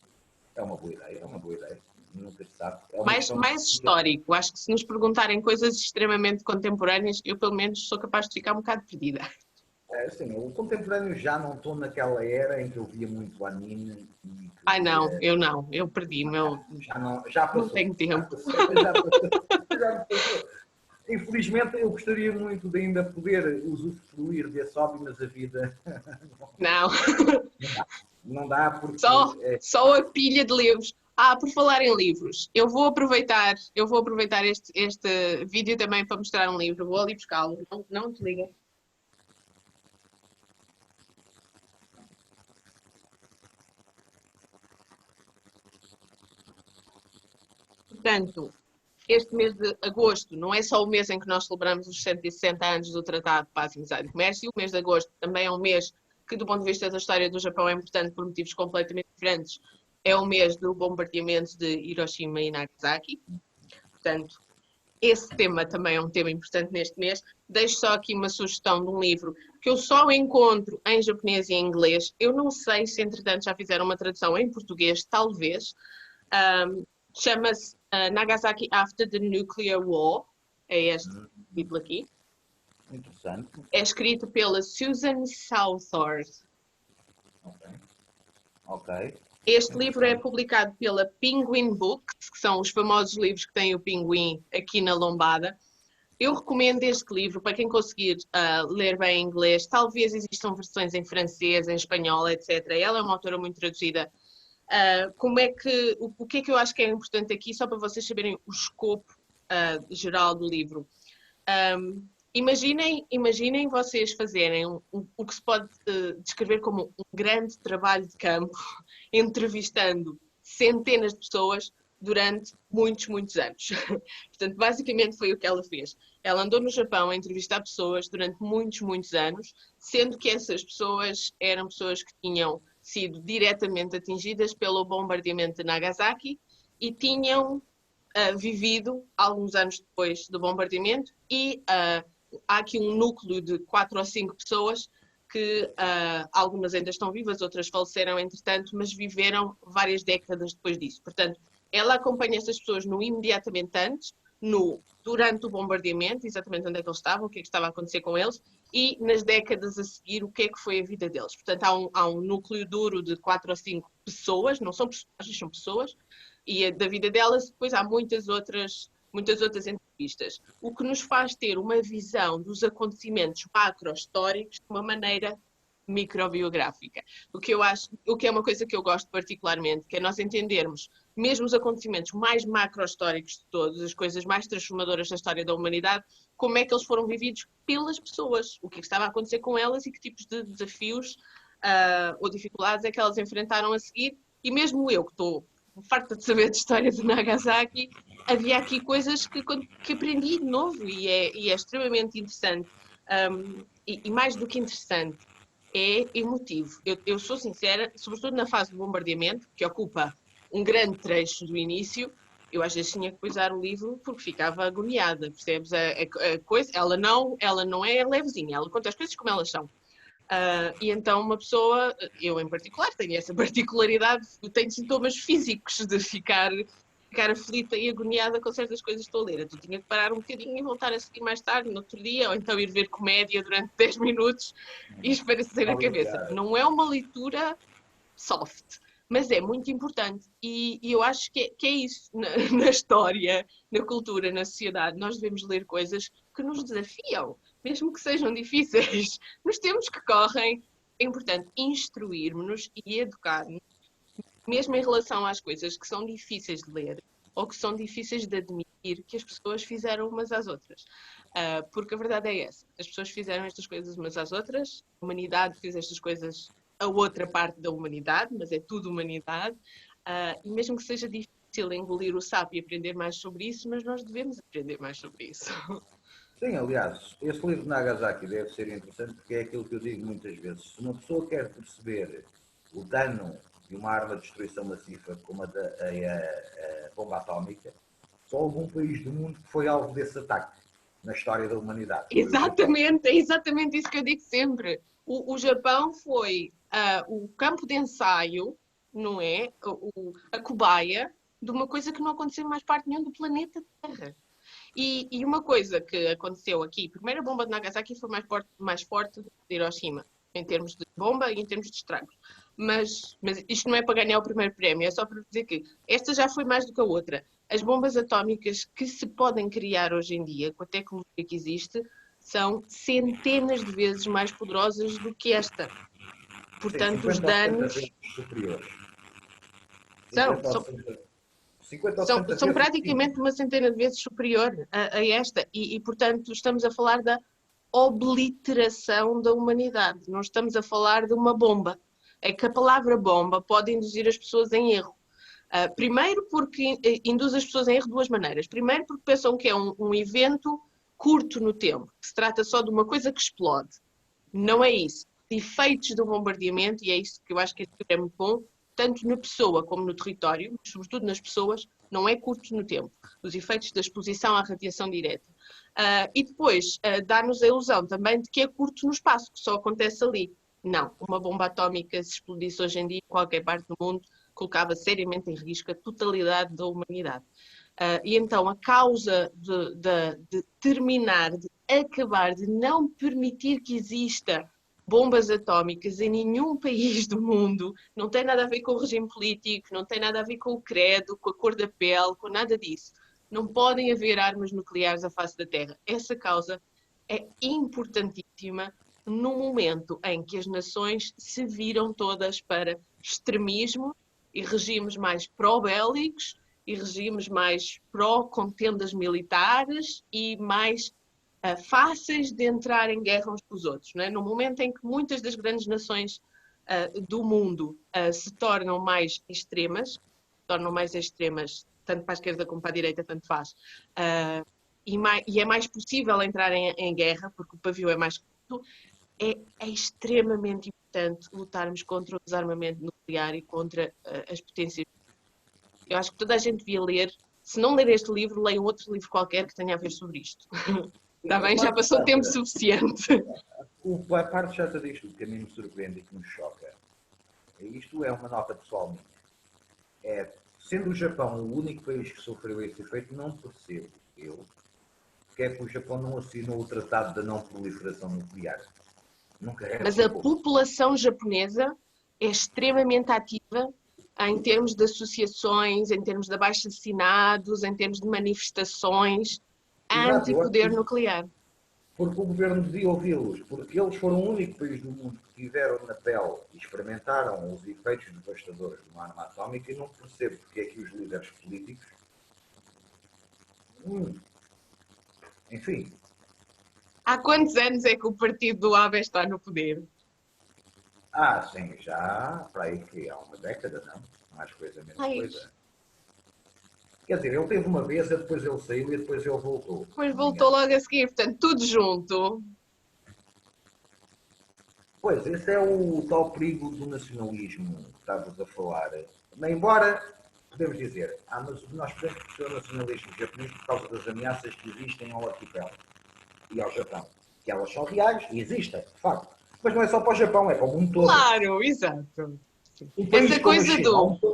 é uma boa ideia, é uma boa ideia. Nunca se sabe. É uma questão de Mais histórico. Acho que se nos perguntarem coisas extremamente contemporâneas, eu pelo menos sou capaz de ficar um bocado perdida. é, assim, o contemporâneo já não estou naquela era em que eu via muito anime e que Ai via. não, eu perdi-me, eu Já não passou, tenho já tempo. passou, já passou, já passou. Infelizmente eu gostaria muito de ainda poder usufruir desse hobby, mas a vida Não, não dá. Não dá porque só a pilha de livros. Ah, por falar em livros, eu vou aproveitar este vídeo também para mostrar um livro. Vou ali buscá-lo. Não desliga. Portanto, este mês de agosto não é só o mês em que nós celebramos os 160 anos do Tratado de Paz, Amizade e Comércio, o mês de agosto também é um mês que, do ponto de vista da história do Japão, é importante por motivos completamente diferentes. É o mês do bombardeamento de Hiroshima e Nagasaki. Portanto, esse tema também é um tema importante neste mês. Deixo só aqui uma sugestão de um livro que eu só encontro em japonês e em inglês. Eu não sei se, entretanto, já fizeram uma tradução em português, talvez. Chama-se Nagasaki After the Nuclear War. É este título aqui. interessante. É escrito pela Susan Southard. Ok. Ok. Este livro é Interessante. publicado pela Penguin Books, que são os famosos livros que têm o pinguim aqui na lombada. Eu recomendo este livro para quem conseguir ler bem inglês. Talvez existam versões em francês, em espanhol, etc. Ela é uma autora muito traduzida. Como é que, o que é que eu acho que é importante aqui, só para vocês saberem o escopo geral do livro. Imaginem vocês fazerem o que se pode descrever como um grande trabalho de campo, entrevistando centenas de pessoas durante muitos anos. Portanto, basicamente foi o que ela fez. Ela andou no Japão a entrevistar pessoas durante muitos anos, sendo que essas pessoas eram pessoas que tinham sido diretamente atingidas pelo bombardeamento de Nagasaki e tinham vivido alguns anos depois do bombardeamento e há aqui um núcleo de 4 ou 5 pessoas que algumas ainda estão vivas, outras faleceram entretanto, mas viveram várias décadas depois disso. Portanto, ela acompanha estas pessoas no imediatamente antes, durante o bombardeamento, exatamente onde é que eles estavam, o que é que estava a acontecer com eles, e nas décadas a seguir, o que é que foi a vida deles. Portanto, há um núcleo duro de 4 ou 5 pessoas, não são personagens, são pessoas, e da vida delas, depois há muitas outras entrevistas, o que nos faz ter uma visão dos acontecimentos macro-históricos de uma maneira microbiográfica. O que é uma coisa que eu gosto particularmente, que é nós entendermos mesmo os acontecimentos mais macro-históricos de todos, as coisas mais transformadoras da história da humanidade, como é que eles foram vividos pelas pessoas, o que estava a acontecer com elas e que tipos de desafios ou dificuldades é que elas enfrentaram a seguir. E mesmo eu, que estou farta de saber de história de Nagasaki, havia aqui coisas que aprendi de novo e é extremamente interessante. E mais do que interessante, é emotivo. Eu sou sincera, sobretudo na fase do bombardeamento, que ocupa um grande trecho do início, eu às vezes tinha que pousar o livro porque ficava agoniada, percebes? A coisa, ela não é levezinha, ela conta as coisas como elas são. E então uma pessoa, eu em particular, tenho essa particularidade, tenho sintomas físicos de ficar aflita e agoniada com certas coisas que estou a ler. Então tinha que parar um bocadinho e voltar a seguir mais tarde, no outro dia, ou então ir ver comédia durante 10 minutos e espairecer a cabeça. Obrigado. Não é uma leitura soft, mas é muito importante. E eu acho que é isso na história, na cultura, na sociedade. Nós devemos ler coisas que nos desafiam, mesmo que sejam difíceis. Nos tempos que correm, é importante instruirmos-nos e educar-nos, mesmo em relação às coisas que são difíceis de ler ou que são difíceis de admitir que as pessoas fizeram umas às outras. Porque a verdade é essa. As pessoas fizeram estas coisas umas às outras, a humanidade fez estas coisas a outra parte da humanidade, mas é tudo humanidade. E mesmo que seja difícil engolir o sapo e aprender mais sobre isso, mas nós devemos aprender mais sobre isso. Sim, aliás, esse livro de Nagasaki deve ser interessante porque é aquilo que eu digo muitas vezes. Se uma pessoa quer perceber o dano de uma arma de destruição massiva como a bomba atómica, Só houve um país do mundo que foi alvo desse ataque na história da humanidade. Exatamente, é exatamente isso que eu digo sempre. O Japão foi o campo de ensaio, não é? A cobaia de uma coisa que não aconteceu em mais parte nenhuma do planeta Terra. E uma coisa que aconteceu aqui, primeiro a bomba de Nagasaki foi mais forte do que a de Hiroshima, em termos de bomba e em termos de estragos. Mas isto não é para ganhar o primeiro prémio, é só para dizer que esta já foi mais do que a outra. As bombas atómicas que se podem criar hoje em dia, com a tecnologia que existe, são centenas de vezes mais poderosas do que esta. Sim, Portanto, os 50 ou 70 danos vezes superiores. são, 50 ou são 60, 50 ou São, 60 são vezes. praticamente uma centena de vezes superior a esta. Portanto, estamos a falar da obliteração da humanidade. Não estamos a falar de uma bomba. É que a palavra bomba pode induzir as pessoas em erro. Primeiro porque induz as pessoas em erro de duas maneiras. Primeiro porque pensam que é um evento curto no tempo, que se trata só de uma coisa que explode. Não é isso. Os efeitos do bombardeamento, e é isso que eu acho que este livro é muito bom, tanto na pessoa como no território, mas sobretudo nas pessoas, não é curto no tempo. Os efeitos da exposição à radiação direta. E depois dá-nos a ilusão também de que é curto no espaço, que só acontece ali. Não, uma bomba atómica, se explodisse hoje em dia em qualquer parte do mundo, colocava seriamente em risco a totalidade da humanidade. E então a causa de terminar, de acabar, de não permitir que exista bombas atómicas em nenhum país do mundo, não tem nada a ver com o regime político, não tem nada a ver com o credo, com a cor da pele, com nada disso. Não podem haver armas nucleares à face da Terra. Essa causa é importantíssima no momento em que as nações se viram todas para extremismo e regimes mais pró-bélicos e regimes mais pró-contendas militares e mais fáceis de entrar em guerra uns com os outros. Não é? No momento em que muitas das grandes nações do mundo se tornam mais extremas, tanto para a esquerda como para a direita, tanto faz, e é mais possível entrar em guerra, porque o pavio é mais curto, é extremamente importante lutarmos contra o desarmamento nuclear e contra as potências. Eu acho que toda a gente devia ler. Se não ler este livro, leia outro livro qualquer que tenha a ver sobre isto. Está bem? Já passou tempo suficiente. A parte chata disto, que a mim me surpreende e que me choca, isto é uma nota pessoal minha. Sendo o Japão o único país que sofreu esse efeito, não percebo eu porque é que o Japão não assinou o Tratado da Não Proliferação Nuclear. Mas a população japonesa é extremamente ativa em termos de associações, em termos de abaixo-assinados, em termos de manifestações anti-poder nuclear. Porque o governo devia ouvi-los, porque eles foram o único país do mundo que tiveram na pele e experimentaram os efeitos devastadores de uma arma atómica e não percebo porque é que os líderes políticos... Enfim... Há quantos anos é que o partido do Abe está no poder? Sim, já para aí que há uma década, não? Mais coisa, menos coisa. Quer dizer, ele teve uma vez, depois ele saiu e depois ele voltou. Depois voltou logo a seguir, portanto, tudo junto. Pois, esse é o tal perigo do nacionalismo que estavas a falar. Embora, podemos dizer, mas nós podemos perceber o nacionalismo japonês por causa das ameaças que existem ao arquipélago e ao Japão. Que elas são reais e existem, de facto. Mas não é só para o Japão, é para o mundo todo. Claro, exato.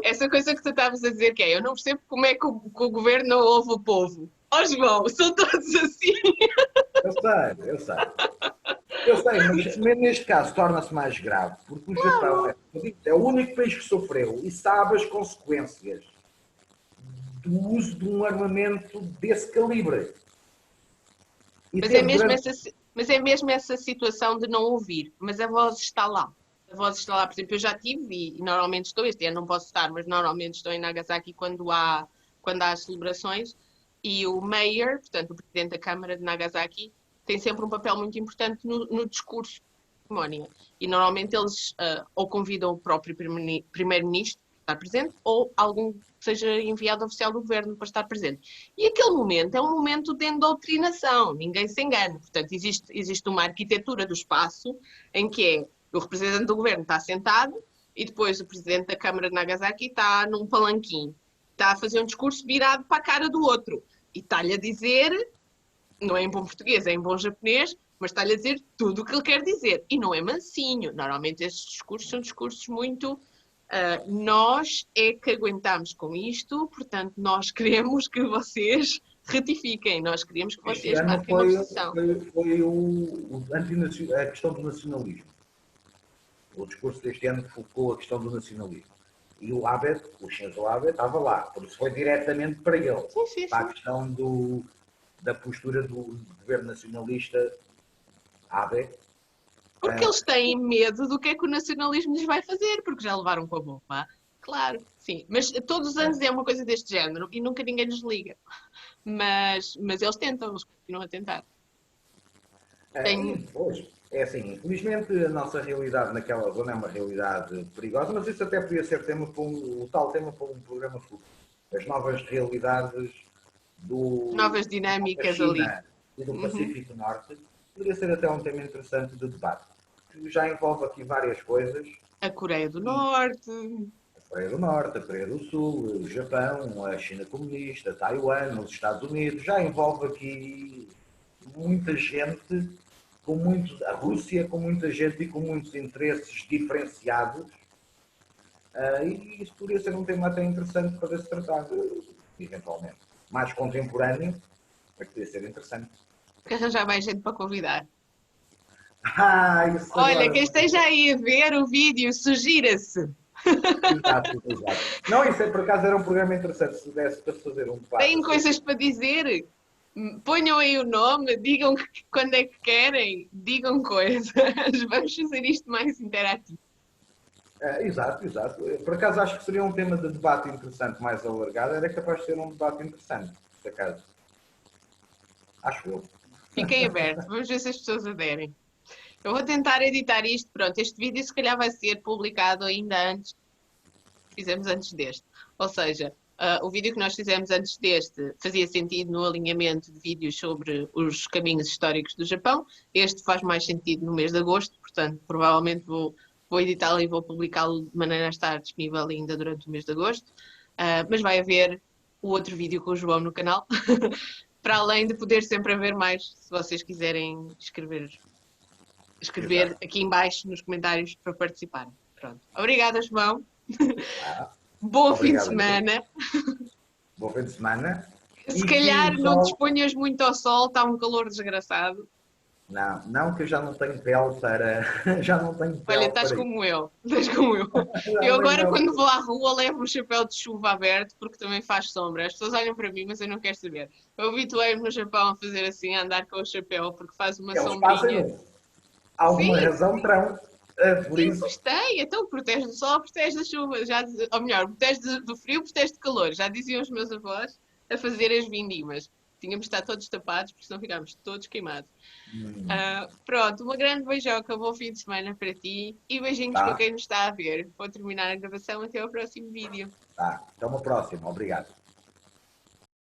Essa coisa que tu estavas a dizer que eu não percebo como é que o governo não ouve o povo. Ó João, são todos assim. Eu sei, mas neste caso torna-se mais grave, porque o Japão é o único país que sofreu e sabe as consequências do uso de um armamento desse calibre. Mas é mesmo essa situação de não ouvir, mas a voz está lá. A voz está lá, por exemplo, eu já tive e normalmente estou, este ano não posso estar, mas normalmente estou em Nagasaki quando há as celebrações e o mayor, portanto o presidente da Câmara de Nagasaki, tem sempre um papel muito importante no discurso da cerimónia. E normalmente eles ou convidam o próprio primeiro-ministro para estar presente ou algum que seja enviado oficial do governo para estar presente. E aquele momento é um momento de endoutrinação, ninguém se engane. Portanto, existe uma arquitetura do espaço em que o representante do governo está sentado e depois o presidente da Câmara de Nagasaki está num palanquim. está a fazer um discurso virado para a cara do outro. E está-lhe a dizer, não é em bom português, é em bom japonês, mas está-lhe a dizer tudo o que ele quer dizer. E não é mansinho. Normalmente esses discursos são discursos muito... nós é que aguentamos com isto, portanto, nós queremos que vocês retifiquem, nós queremos que Este vocês ano marquem uma posição. foi a questão do nacionalismo. O discurso deste ano focou a questão do nacionalismo. E o Abe, o Shinzo Abe, estava lá, por isso foi diretamente para ele, Sim. para a questão da postura do governo nacionalista Abe. Porque eles têm medo do que é que o nacionalismo lhes vai fazer, porque já levaram com a bomba. Claro, sim. Mas todos os anos é uma coisa deste género e nunca ninguém nos liga. Mas eles tentam, eles continuam a tentar. Pois, é assim, infelizmente a nossa realidade naquela zona é uma realidade perigosa, mas isso até podia ser tema para o tal tema para um programa futuro. As novas realidades Novas da dinâmicas ali. China e do Pacífico Norte poderia ser até um tema interessante de debate. Que já envolve aqui várias coisas. A Coreia do Norte. A Coreia do Norte, a Coreia do Sul, o Japão, a China comunista, Taiwan, os Estados Unidos, já envolve aqui muita gente, a Rússia com muita gente e com muitos interesses diferenciados. E isso poderia ser um tema até interessante para se tratar, eventualmente. Mais contemporâneo, mas poderia ser interessante. Que arranjar mais gente para convidar. Isso Olha, agora... quem esteja aí a ver o vídeo, sugira-se. Exato. Não, isso por acaso era um programa interessante, se desse para fazer um debate. Têm coisas para dizer? Ponham aí o nome, digam quando é que querem, digam coisas. Vamos fazer isto mais interativo. Exato. Por acaso acho que seria um tema de debate interessante, mais alargado, era capaz de ser um debate interessante, por acaso. Acho eu. Fiquem abertos, vamos ver se as pessoas aderem. Eu vou tentar editar isto, pronto, este vídeo se calhar vai ser publicado ainda antes, fizemos antes deste. Ou seja, o vídeo que nós fizemos antes deste fazia sentido no alinhamento de vídeos sobre os caminhos históricos do Japão. Este faz mais sentido no mês de agosto, portanto, provavelmente vou editá-lo e vou publicá-lo de maneira a estar disponível ainda durante o mês de agosto. Mas vai haver o outro vídeo com o João no canal, para além de poder sempre haver mais, se vocês quiserem escrever aqui em baixo nos comentários para participar. Pronto. Obrigada, João. Bom fim de semana. Bom fim de semana. Se calhar não te exponhas muito ao sol, está um calor desgraçado. Não, que eu já não tenho pele para... já não tenho pele. Olha, estás como eu. Eu agora, quando vou à rua, levo um chapéu de chuva aberto, porque também faz sombra. As pessoas olham para mim, mas eu não quero saber. Eu habituei-me no Japão a fazer assim, a andar com o chapéu, porque faz uma sombrinha. Fazem alguma razão terão. Por isso. Gostei, então protege do sol, protege da chuva, ou melhor, protege do frio, protege do calor. Já diziam os meus avós a fazer as vindimas. Tínhamos de estar todos tapados, porque senão ficámos todos queimados. Pronto, uma grande beijoca, bom fim de semana para ti e beijinhos para quem nos está a ver. Vou terminar a gravação, até ao próximo vídeo. Até uma próxima, obrigado.